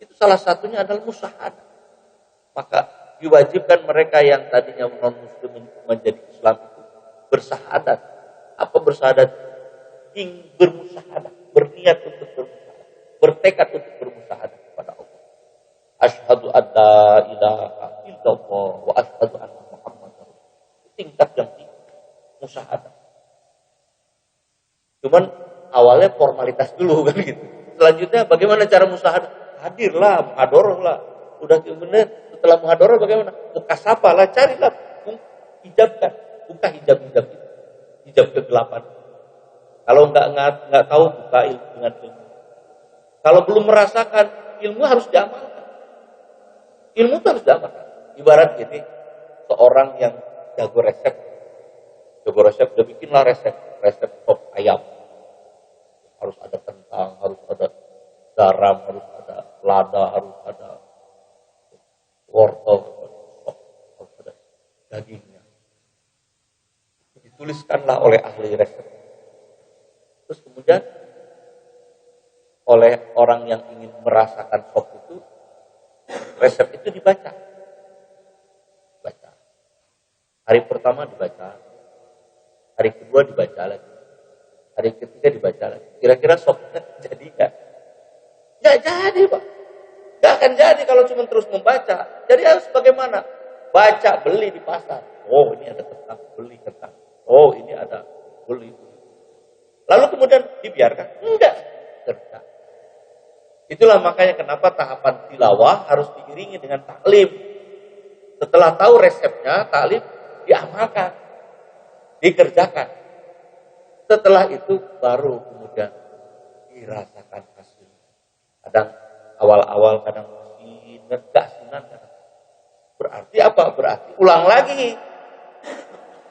itu salah satunya adalah musyahadah. Maka diwajibkan mereka yang tadinya non muslim menjadi Islam itu bersahadat. Apa bersahadat? Ingin bermusyahadah, berniat untuk bermusyahadah, bertekad untuk bermusyahadah kepada Allah. Asyhadu an la ilaha illallah wa asyhadu anna Muhammadar Rasulullah. Tingkat yang tinggi musyahadah. Cuman awalnya formalitas dulu kan gitu. Selanjutnya bagaimana cara musyahadah? Hadirlah, muhadharah lah. Udah kemudian setelah muhadharah bagaimana? Mukasafah lah, carilah, hijabkan, buka hijab-hijab itu. Hijab kegelapan. Kalau enggak tahu, buka ilmu dengan ilmu. Kalau belum merasakan, ilmu harus diamalkan. Ilmu itu harus diamalkan. Ibarat gini, seorang yang jago resep, dia bikinlah resep sop ayam. Harus ada kentang, harus ada garam, harus ada lada, harus ada wortel, harus ada dagingnya. Dituliskanlah oleh ahli resep. Terus kemudian oleh orang yang ingin merasakan sop itu, resep itu dibaca. Hari pertama dibaca, hari kedua dibaca lagi, hari ketiga dibaca lagi. Kira-kira sopnya jadi nggak? Nggak jadi, Pak. Nggak akan jadi kalau cuma terus membaca. Jadi harus bagaimana? Baca, beli di pasar. Oh, ini ada kentang, beli kentang. Oh, ini ada, beli. Lalu kemudian dibiarkan? Enggak. Kerja. Itulah makanya kenapa tahapan tilawah harus diiringi dengan taklim. Setelah tahu resepnya, taklim diamalkan, dikerjakan. Setelah itu baru kemudian dirasakan hasil. Kadang awal-awal, kadang asin, gak asinan. Berarti apa? Berarti ulang lagi.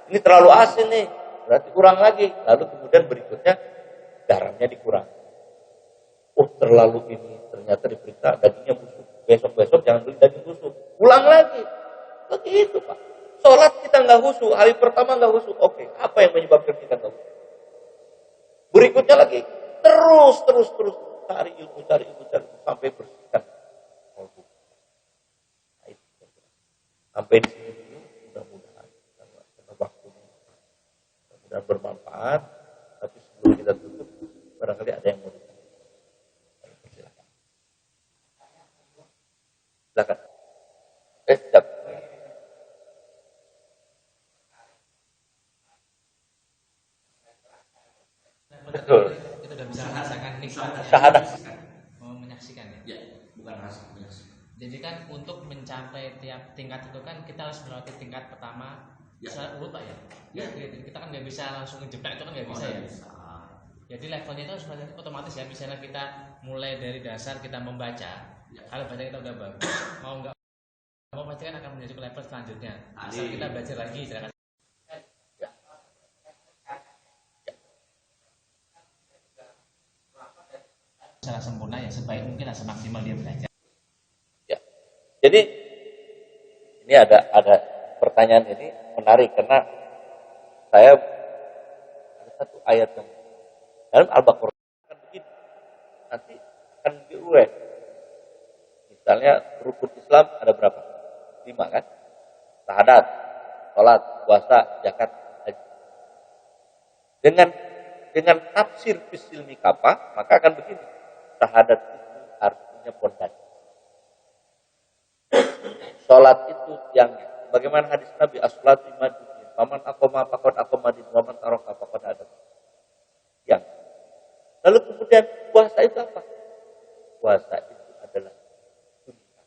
Ini terlalu asin nih, berarti kurang lagi. Lalu kemudian berikutnya garamnya dikurangi. Oh, terlalu ini ternyata diperiksa dagingnya busuk. Besok-besok jangan beli daging busuk. Ulang lagi. Begitu, Pak. Sholat kita nggak khusyuk, hari pertama nggak khusyuk. Oke, apa yang menyebabkan kita nggak khusyuk? Berikutnya lagi, terus cari ilmu sampai bersihkan. Sampai di sini dulu, mudah-mudahan karena waktunya mudah bermanfaat. Tapi sebelum kita tutup, barangkali ada yang mau ditanya. Silakan. Siap. Betul. Kita sudah bisa merasakan nikmat Syahadah. menyaksikan ya. Ya, bukan rasa menyaksikan. Jadi kan untuk mencapai tiap tingkat itu kan kita harus melewati tingkat pertama Ya. secara urut Pak ya. Ya. Kita kan nggak bisa langsung ngejeplak, itu kan nggak bisa ya. Jadi levelnya itu harus otomatis ya. Misalnya kita mulai dari dasar kita membaca. Ya. Kalau baca kita udah bagus, mau nggak mau pasti kan akan menuju ke level selanjutnya. Asal kita belajar lagi. Secara sempurna ya sebaik mungkin lah, semaksimal dia belajar. Ya. Jadi ini ada pertanyaan ini menarik karena saya ada satu ayat yang dalam Al-Baqarah akan begini. Nanti akan diuraikan. Misalnya rukun Islam ada berapa? 5 kan? Syahadat, salat, puasa, zakat, haji. Dengan tafsir fisilmi kapa, maka akan begini. Syahadat itu artinya pondasi. Salat itu tiangnya. Bagaimana hadis Nabi as-salatu imaduddin. Faman aqama faqad aqama din wa man taraka faqad adat. Tiang. Lalu kemudian puasa itu apa? Puasa itu adalah sunnah.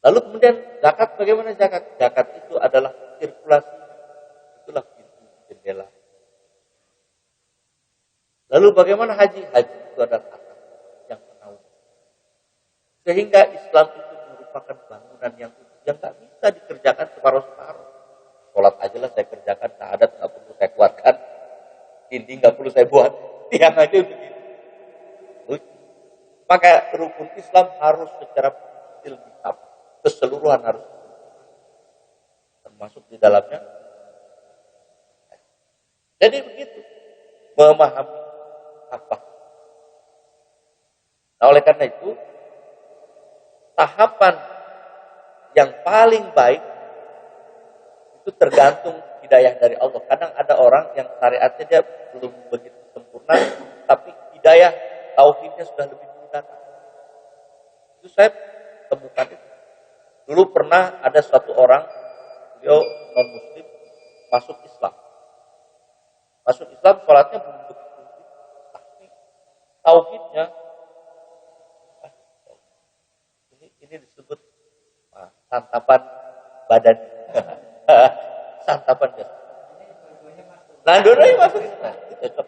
Lalu kemudian zakat, bagaimana zakat? Zakat itu adalah sirkulasi, itulah pintu jendela. Lalu bagaimana haji? Haji itu adalah akad yang penaung. Sehingga Islam itu merupakan bangunan yang tak bisa dikerjakan separuh-separuh. Sholat aja lah saya kerjakan, syahadat nggak perlu saya kuatkan, dinding nggak perlu saya buat, tiang aja begitu. Maka rukun Islam harus secara ilmiah, keseluruhan harus, termasuk di dalamnya. Jadi begitu, memahami apa. Nah, oleh karena itu, tahapan yang paling baik itu tergantung hidayah dari Allah. Kadang ada orang yang syariatnya dia belum begitu sempurna, tapi hidayah tauhidnya sudah lebih dulu datang. Itu saya temukan itu. Dulu pernah ada suatu orang, beliau non muslim, masuk Islam. Masuk Islam, sholatnya belum begitu, tapi tauhidnya ini disebut santapan badan. Santapan jasmani. Nah, dua-duanya masuk Islam. Itu cocok.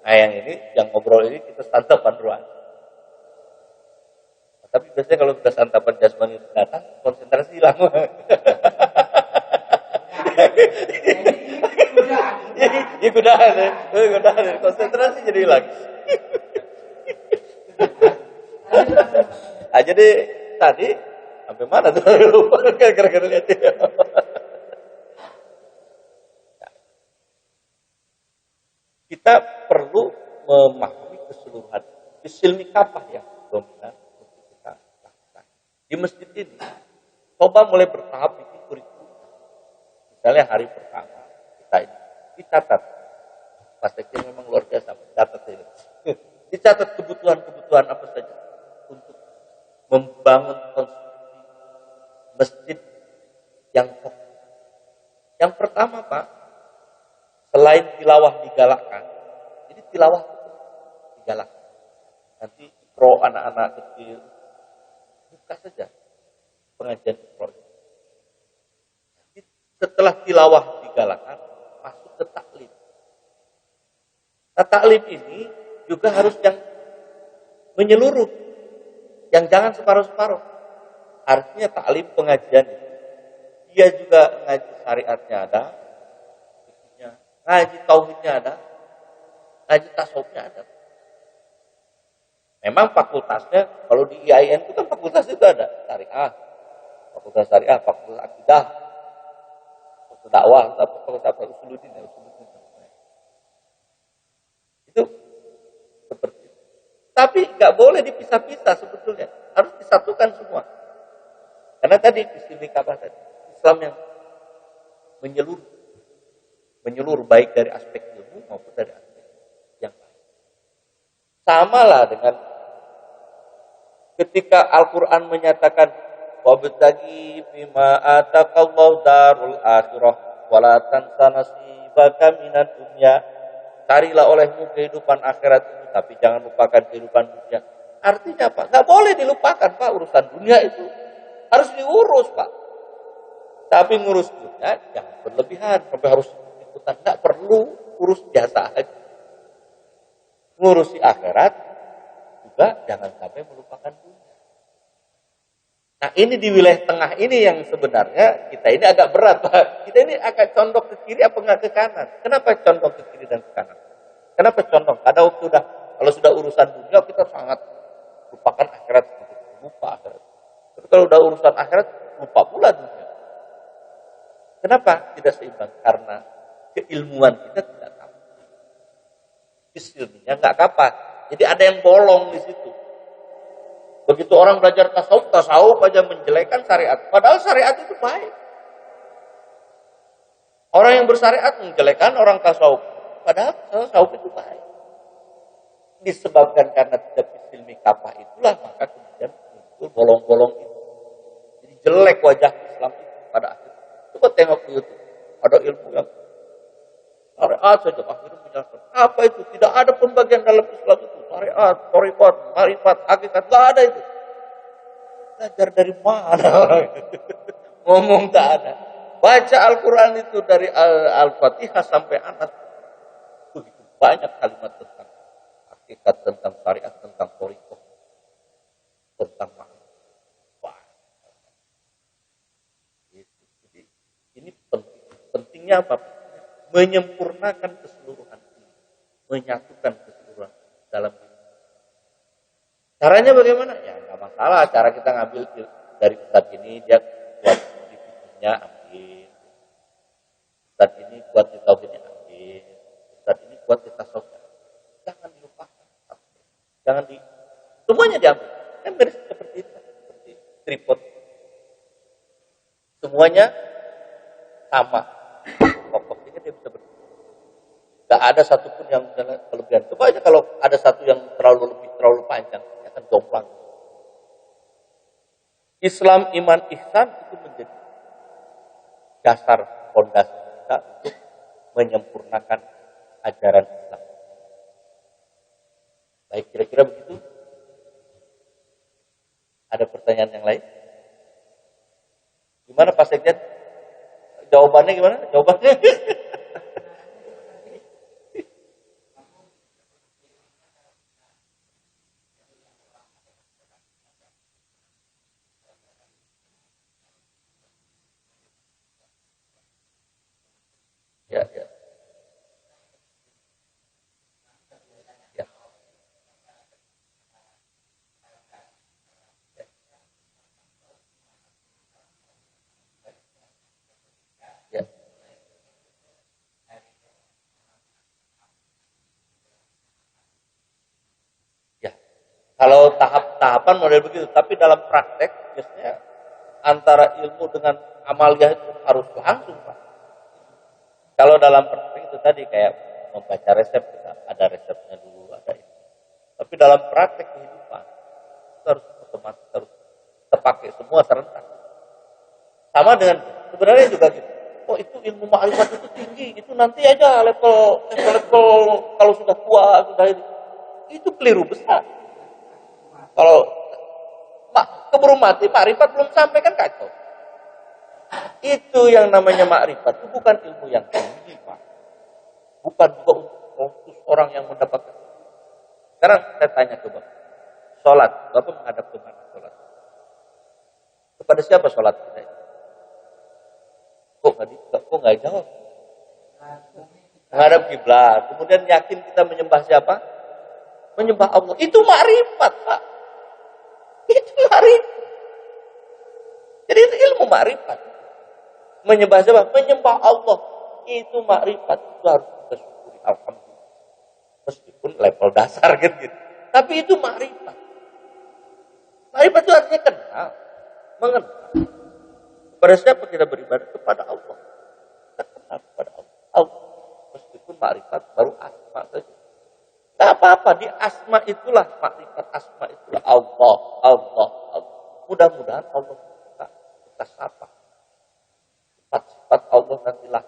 Nah, yang ini, yang ngobrol ini kita santapan ruang. Nah, tapi biasanya kalau kita santapan jasmani datang, konsentrasi hilang. Ya kudahan, konsentrasi jadi hilang. Ah, jadi tadi sampai mana tuh? Lupa gara-gara lihat ya. Kita perlu memahami keseluruhan silmi kafah yang dominan untuk kita lakukan. Di masjid ini, coba mulai bertahap bikin kurikulum. Misalnya hari pertama kita ini dicatat. Pak Sekjen memang luar biasa mencatat ini. Dicatat kebutuhan-kebutuhan apa saja untuk membangun konstruksi masjid yang kokoh. Yang pertama, Pak, selain tilawah digalakkan, jadi tilawah digalakkan. Nanti pro anak-anak kecil, buka saja pengajian pro. Setelah tilawah digalakkan, masuk ke taklim. Nah, taklim ini juga harus yang menyeluruh, yang jangan separuh-separuh. Artinya taklim pengajian itu, dia juga ngaji syariatnya ada, ngaji tauhidnya ada, ngaji tasawufnya ada. Memang fakultasnya, kalau di IAIN itu kan fakultas itu ada syariah, fakultas syariah, fakultas akidah, fakultas dakwah, fakultas usuluddin. Itu seperti itu. Tapi nggak boleh dipisah-pisah sebetulnya, harus disatukan semua. Karena tadi istimewa tadi, Islam yang menyeluruh baik dari aspek ilmu maupun dari aspek yang lain. Sama lah dengan ketika Al-Quran menyatakan wabtaghi bima atakallahu darul akhirah wala tansa nasibaka minad dunya. Carilah olehmu kehidupan akhirat itu, tapi jangan lupakan kehidupan dunia. Artinya apa? Nggak boleh dilupakan, Pak. Urusan dunia itu harus diurus, Pak. Tapi ngurus dunia jangan berlebihan sampai harus ikutan. Nggak perlu, urus biasa aja. Ngurusi akhirat juga jangan sampai melupakan dunia. Nah, ini di wilayah tengah ini yang sebenarnya kita ini agak berat, Pak. Kita ini agak condong ke kiri apa nggak ke kanan? Kenapa condong ke kiri dan ke kanan? Kenapa condong? Ada waktu kalau sudah urusan dunia kita sangat lupakan akhirat, lupa akhirat. Tapi kalau udah urusan akhirat lupa pula dunia. Kenapa tidak seimbang? Karena keilmuan kita tidak kapan. Ilmunya nggak kapan. Jadi ada yang bolong di situ. Begitu orang belajar tasawuf aja menjelekkan syariat. Padahal syariat itu baik. Orang yang bersyariat menjelekkan orang tasawuf. Padahal tasawuf itu baik. Disebabkan karena tidak ilmi kafah itulah, maka kemudian muncul bolong-bolong itu. Jadi jelek wajah Islam itu pada akhirnya. Coba tengok di YouTube. Ada ilmu yang syariat saja akhirnya menjelaskan. Apa itu? Tidak ada pembagian dalam Islam itu. Syariat, thariqat, marifat, hakikat, tidak ada itu. belajar dari mana orang itu? Ngomong tak ada. Baca Al-Quran itu dari Al-Fatihah sampai Anas. Begitu banyak kalimat tentang hakikat, tentang syariat, tentang thariqah, tentang makna. Jadi ini pentingnya apa? Menyempurnakan keseluruhan ini, menyatukan keseluruhan dalam ini. Caranya bagaimana? Ya nggak masalah. Cara kita ngambil dari kitab ini, dia buat di fikihnya ambil. Kitab ini buat di tauhidnya ambil. Kitab ini buat di tasawufnya. Jangan dilupakan. Jangan semuanya diambil. Kan beres seperti itu, seperti tripod. Semuanya sama. Pokoknya dia bisa berdiri. Gak ada satupun yang kelebihan. Coba aja kalau ada satu yang terlalu lebih, terlalu panjang, ya kan jomplang. Islam, iman, ihsan itu menjadi dasar fondasi kita untuk menyempurnakan ajaran Islam. Baik, kira-kira begitu. Ada pertanyaan yang lain? Gimana Pak Sekjen? Jawabannya gimana? Jawabannya? Ya, ya. Ya. Ya. Ya. Kalau tahap-tahapan model begitu, tapi dalam praktek biasanya antara ilmu dengan amaliyah itu harus langsung, Pak. Kalau dalam praktek itu tadi kayak membaca resep, kita ada resepnya dulu, ada itu. Tapi dalam praktek kehidupan itu harus otomatis, harus terpakai semua serentak. Sama dengan sebenarnya juga gitu. Oh itu ilmu ma'rifat itu tinggi, itu nanti aja level kalau sudah tua sudah itu keliru besar. Kalau keburu mati ma'rifat belum sampai kan kacau. Itu yang namanya ma'rifat itu bukan ilmu yang tinggi, Pak. Bukan juga untuk orang yang mendapatkan. Sekarang saya tanya coba. Sholat, Bapak menghadap ke mana sholat? Kepada siapa sholat kita? Kok nggak jawab? Menghadap kiblat. Kemudian yakin kita menyembah siapa? Menyembah Allah. Itu ma'rifat, Pak. Itu ma'rifat. Jadi itu ilmu ma'rifat. Menyembah siapa? Menyembah Allah. Itu ma'rifat. Itu harus kita syukuri. Alhamdulillah. Meskipun level dasar gitu. Tapi itu ma'rifat. Ma'rifat itu artinya kenal. Mengenal. Kepada siapa kita beribadah? Kepada Allah. Kita kenal kepada Allah. Meskipun ma'rifat baru asma saja. Tak apa-apa. Di asma itulah ma'rifat. Asma itulah Allah. Allah. Allah. Mudah-mudahan Allah kita sapa. Sifat-sifat Allah nantilah.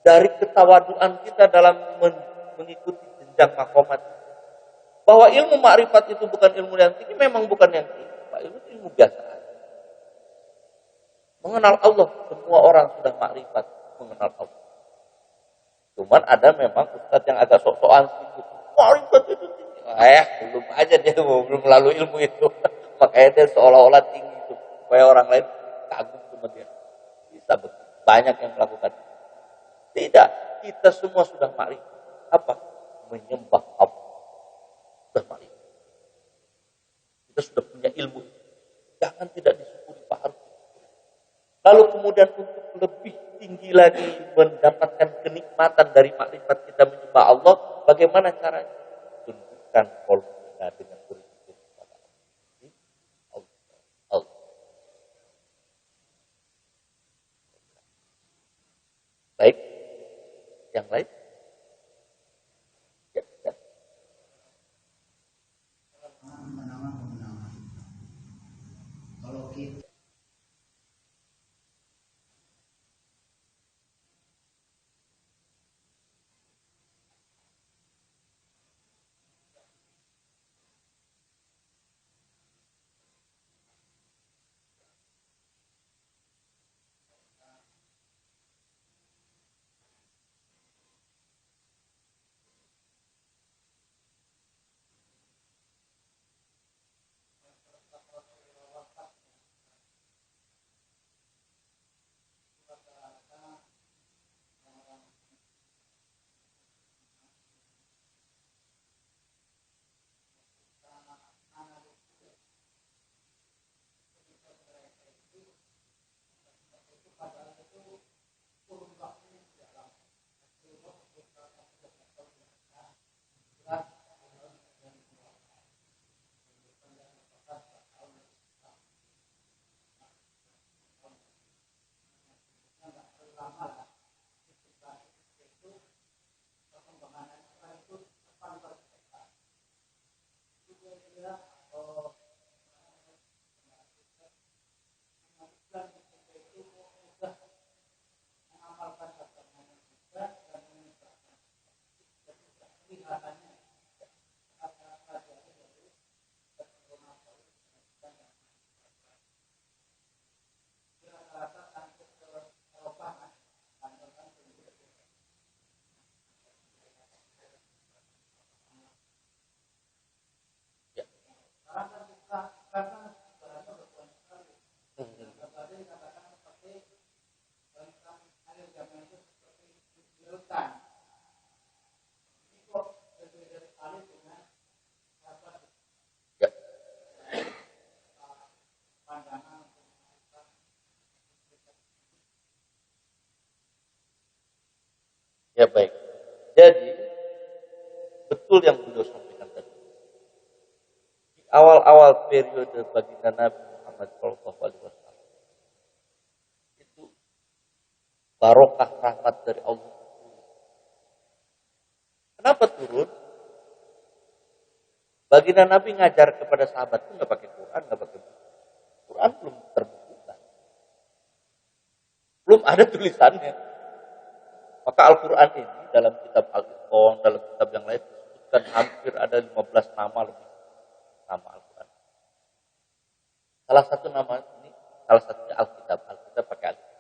Dari ketawaduan kita dalam mengikuti jenjang makomat. Bahwa ilmu ma'rifat itu bukan ilmu yang tinggi. Memang bukan yang tinggi. Ilmu biasa. Mengenal Allah, semua orang sudah makrifat mengenal Allah. Cuman ada memang ustadz yang agak sok-sokan sedikit. Makrifat itu tinggi. Belum aja dia belum melalui ilmu itu. Makanya dia seolah-olah tinggi itu. Supaya orang lain kagum sama dia. Bisa banyak yang melakukan. Tidak, kita semua sudah makrifat. Apa? Menyembah Allah. Sudah makrifat. Kita sudah punya ilmu. Jangan tidak disyukuri, Pak, harus. Lalu kemudian untuk lebih tinggi lagi mendapatkan kenikmatan dari makrifat kita menyembah Allah, bagaimana caranya? Tunjukkan kolom kita dengan berzikir kepada Allah. Baik, yang lain? Ya. Kalau kita awal periode baginda Nabi Muhammad SAW itu barokah rahmat dari Allah. Kenapa turun? Baginda Nabi ngajar kepada sahabat itu nggak pakai Quran, nggak pakai buku. Quran belum terbuka, belum ada tulisannya. Maka Al-Quran ini dalam kitab Al-Itqan, dalam kitab yang lain disebutkan hampir ada 15 nama lebih nama Al-Quran. Salah satu nama ini, salah satunya Alkitab. Alkitab pakai Alkitab.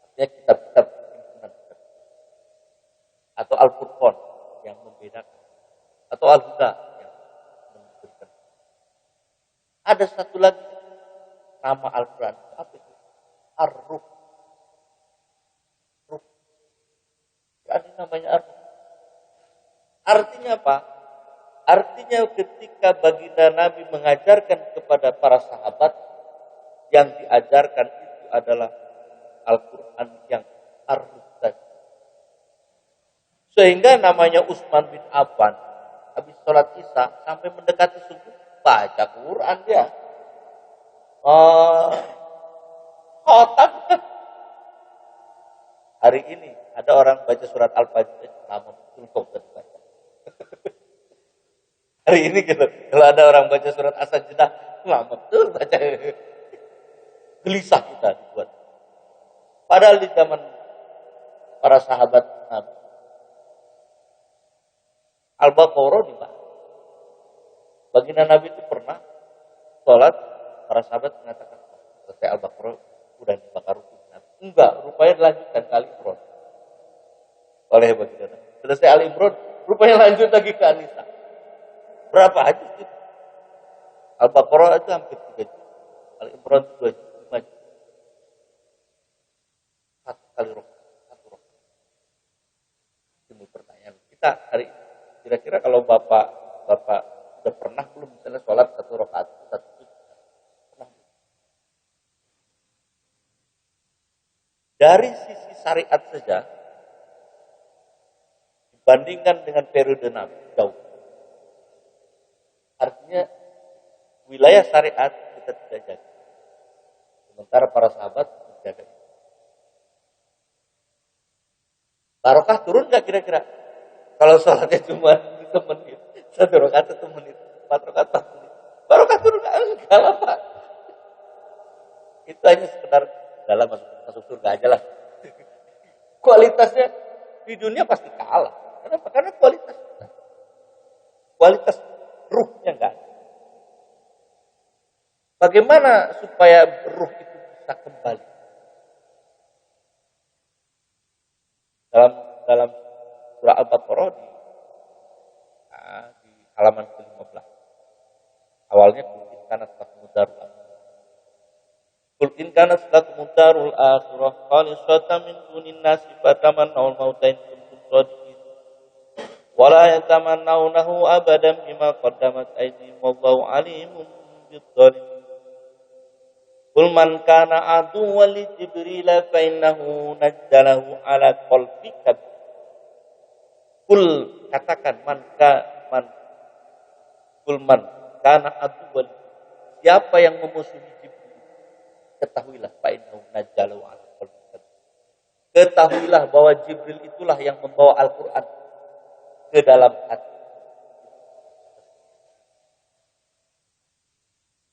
Artinya kitab-kitab himpunan kitab. Atau Al-Furqan yang membedakan. Atau Al-Huda yang memberikan. Ada satu lagi nama Al-Quran. Apa itu? Ar-Ruh. Ruh. Ini namanya Ar-Ruh. Artinya apa? Artinya ketika baginda Nabi mengajarkan kepada para sahabat, yang diajarkan itu adalah Al-Quran yang Ar-Ruh. Sehingga namanya Utsman bin Affan, habis sholat Isya sampai mendekati subuh, baca Quran dia. Khotam. Hari ini ada orang baca surat Al-Fajr, lama betul kok baca. Hari ini gitu, kalau ada orang baca surat As-Sajdah, lama betul baca. Gelisah kita dibuat. Padahal di zaman para sahabat Nabi, Al-Baqarah dibahas. Baginda Nabi itu pernah sholat, para sahabat mengatakan, selesai Al-Baqarah udah dibakar rukun. Enggak, rupanya dilanjutkan ke Al-Imran. Oleh baginda Nabi. Selesai Al-Imran, rupanya lanjut lagi ke An-Nisa. Berapa hadis itu? Al-Baqarah itu hampir 3 juz. Al-Imran 2 juz, 5 juz. Satu kali rakaat, satu rakaat. Ini pertanyaan kita hari ini. Kira-kira kalau Bapak sudah pernah belum misalnya sholat 1 rakaat, 1 juz? Pernah. Dari sisi syariat saja, dibandingkan dengan periode Nabi, jauh. Artinya wilayah syariat kita tidak jaga. Sementara para sahabat menjaga. Barokah turun nggak kira-kira? Kalau sholatnya cuma 1 menit, 1 rakaat 1 menit, 4 rakaat 4 menit. Barokah turun nggak? Enggak lah Pak. Itu hanya sekedar dalam masuk surga aja lah. Kualitasnya di dunia pasti kalah. Kenapa? Karena kualitas ruhnya enggak ada. Bagaimana supaya ruh itu bisa kembali? Dalam surah Al-Baqarah di halaman ke-15. Awalnya Qul in kanat lakum darul akhirah khalisatan min dunin nasi fatamannaw al-mauta in kuntum shadiqin. Wala yatamannawnahu abadan bima qaddamat aydihim wallahu alimun bidzalimin. Qul man kana aduwwan li Jibril fa innahu nazzalahu ala qalbika. Qul katakan man kana aduwwan, siapa yang memusuhi Jibril, ketahuilah fa innahu nazzalahu ala qalbika. Ketahuilah bahwa Jibril itulah yang membawa Al-Qur'an ke dalam hati.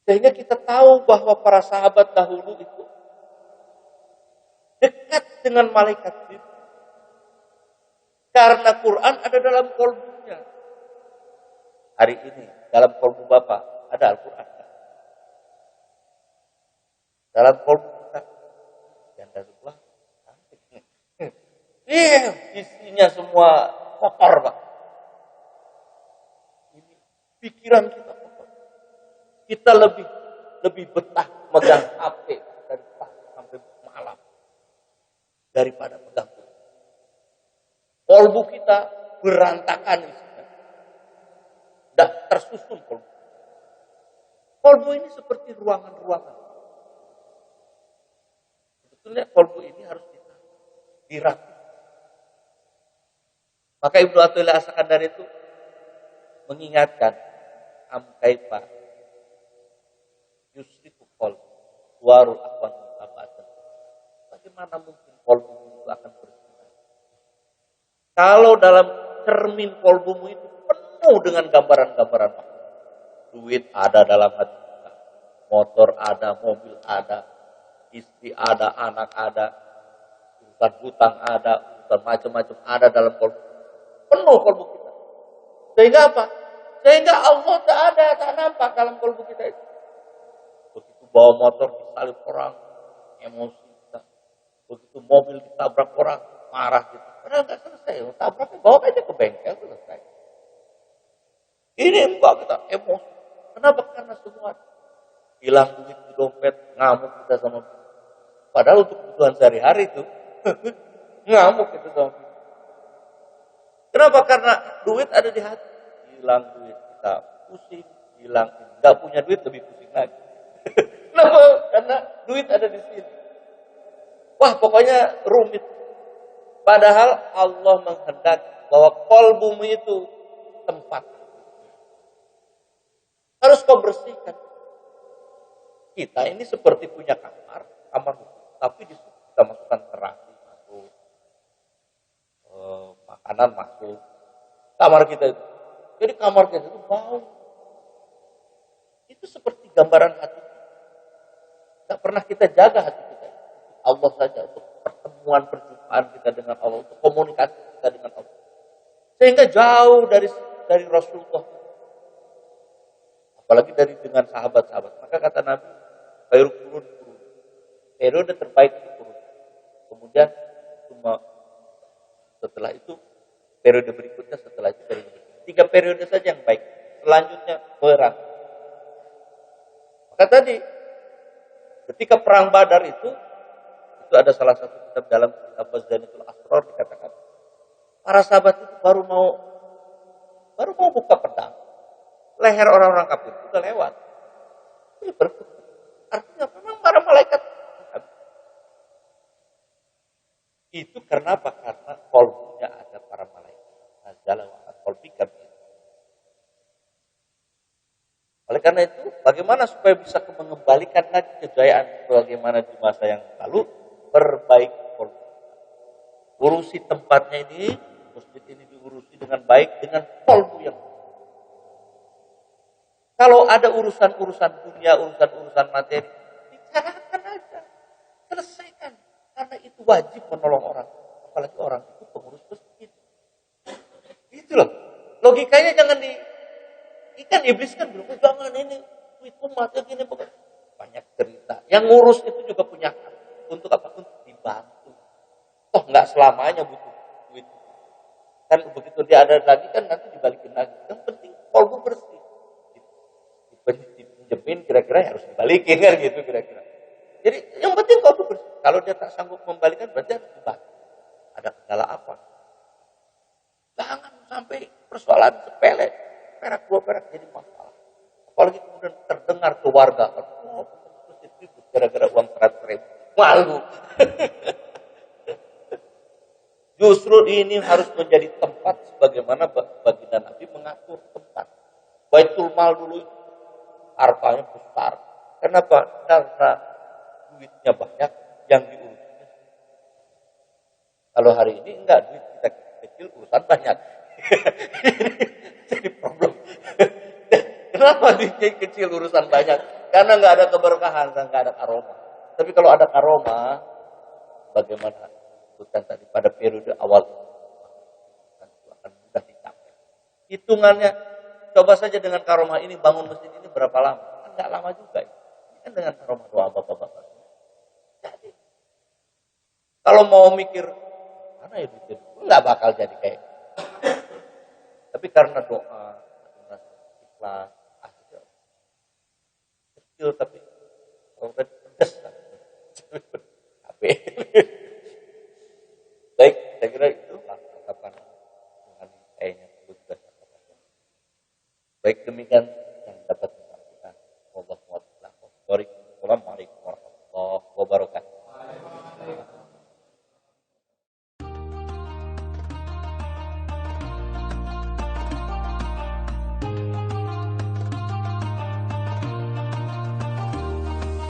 Sehingga kita tahu bahwa para sahabat dahulu itu dekat dengan malaikat Jibril. Karena Quran ada dalam kolbunya. Hari ini dalam kolbu Bapak ada Al-Quran. Dalam kolbu kita janda sebelah. Isinya semua kotor Pak. Ini pikiran kita kotor. Kita lebih betah megang HP dari pagi sampai malam daripada megang Quran. Kolbu kita berantakan isinya. Dan tersusun kolbu. Kolbu ini seperti ruangan-ruangan. Sebetulnya kolbu ini harus dirapi. Maka Ibnu Athaillah As-Sakandari itu mengingatkan am kaifa yusrifu qalbi warul akhwan abatan. Bagaimana mungkin qalbumu itu akan bersih? Kalau dalam cermin qalbumu itu penuh dengan gambaran-gambaran makhluk. Duit ada dalam hati kita, motor ada, mobil ada, istri ada, anak ada, urusan hutang ada, urusan macam-macam ada dalam qalbu. Penuh qalbu kita. Sehingga apa? Sehingga Allah tak ada, tak nampak dalam qalbu kita itu. Begitu bawa motor disalip orang, emosi kita. Begitu mobil ditabrak orang, marah gitu. Padahal nggak selesai, tabraknya bawa aja ke bengkel selesai. Ini enggak, kita emosi. Kenapa? Karena semua hilang duit di dompet, ngamuk kita sama. Padahal untuk kebutuhan sehari-hari itu ngamuk kita sama. Kenapa? Karena duit ada di hati. Hilang duit kita pusing, hilang, nggak punya duit lebih pusing lagi. Kenapa? Karena duit ada di sini. Wah, pokoknya rumit. Padahal Allah menghendaki bahwa qalbumu itu tempat. Harus kau bersihkan. Kita ini seperti punya kamar tapi di situ kita masukkan terasi masuk, makanan masuk, kamar kita itu. Jadi kamar kita itu bau. Itu seperti gambaran hati kita. Tidak pernah kita jaga hati kita. Allah saja untuk perjumpaan kita dengan Allah, untuk komunikasi kita dengan Allah. Sehingga jauh dari Rasulullah. Apalagi dengan sahabat-sahabat. Maka kata Nabi, khairul qurun. Periode terbaik itu qurun. Kemudian setelah itu periode berikutnya, setelah itu periode berikutnya. 3 periode saja yang baik. Selanjutnya perang. Maka tadi ketika perang Badar itu ada salah satu kitab dalam kitab Bazanitul Asrar dikatakan para sahabat itu baru mau buka pedang. Leher orang-orang kafir sudah lewat. Ini artinya memang para malaikat. Itu karena apa? Karena qalbunya ada para malaikat. Nazala wa qalbika. Oleh karena itu, bagaimana supaya bisa mengembalikan lagi kejayaan bagaimana di masa yang lalu? Perbaiki qalbu. Urusi tempatnya ini, masjid ini diurusi dengan baik dengan qalbu yang. Kalau ada urusan-urusan dunia, urusan-urusan materi, bicarakan aja. Selesaikan. Karena itu wajib menolong orang. Apalagi orang itu pengurus masjid. Itu loh. Logikanya jangan ikan iblis kan belum, jangan ini, itu mati gini. Banyak cerita. Yang ngurus itu juga punya hak. Untuk apa? Untuk dibantu. Toh nggak selamanya butuh duit. Kan begitu dia ada lagi kan nanti dibalikin lagi. Yang penting qalbu bersih. Dipinjemin kira-kira harus dibalikin kan gitu kira-kira. Jadi yang penting qalbu bersih. Kalau dia tak sanggup membalikan berarti harus dibantu. Ada kendala apa? Jangan sampai persoalan sepele. Perak 2 perak jadi masalah. Apalagi kemudian terdengar ke warga. Oh, ribut gara-gara uang 100.000. Malu. Justru ini harus menjadi tempat sebagaimana baginda Nabi mengatur tempat. Baitul Mal dulu hartanya besar. Kenapa? Karena duitnya banyak yang diurusnya. Kalau hari ini enggak, duit kita kecil urusan banyak. Jadi problem. Kenapa duitnya kecil urusan banyak? Karena enggak ada keberkahan dan enggak ada aroma. Tapi kalau ada aroma, bagaimana sebutkan tadi pada periode awal itu akan mudah dicapai. Hitungannya, coba saja dengan karomah ini bangun masjid ini berapa lama? Kan enggak lama juga. Ini kan dengan karomah doa bapak-bapak. Jadi, kalau mau mikir, mana ya duitnya? Enggak bakal jadi kayak. Tapi karena doa, karena ikhlas, kecil tapi kalau udah pedas kan. Baik, saya kira itu tanggapan dengan kayaknya perlu juga saya katakan. Baik, demikian yang dapat disampaikan. Wassalamualaikum warahmatullahi wabarakatuh.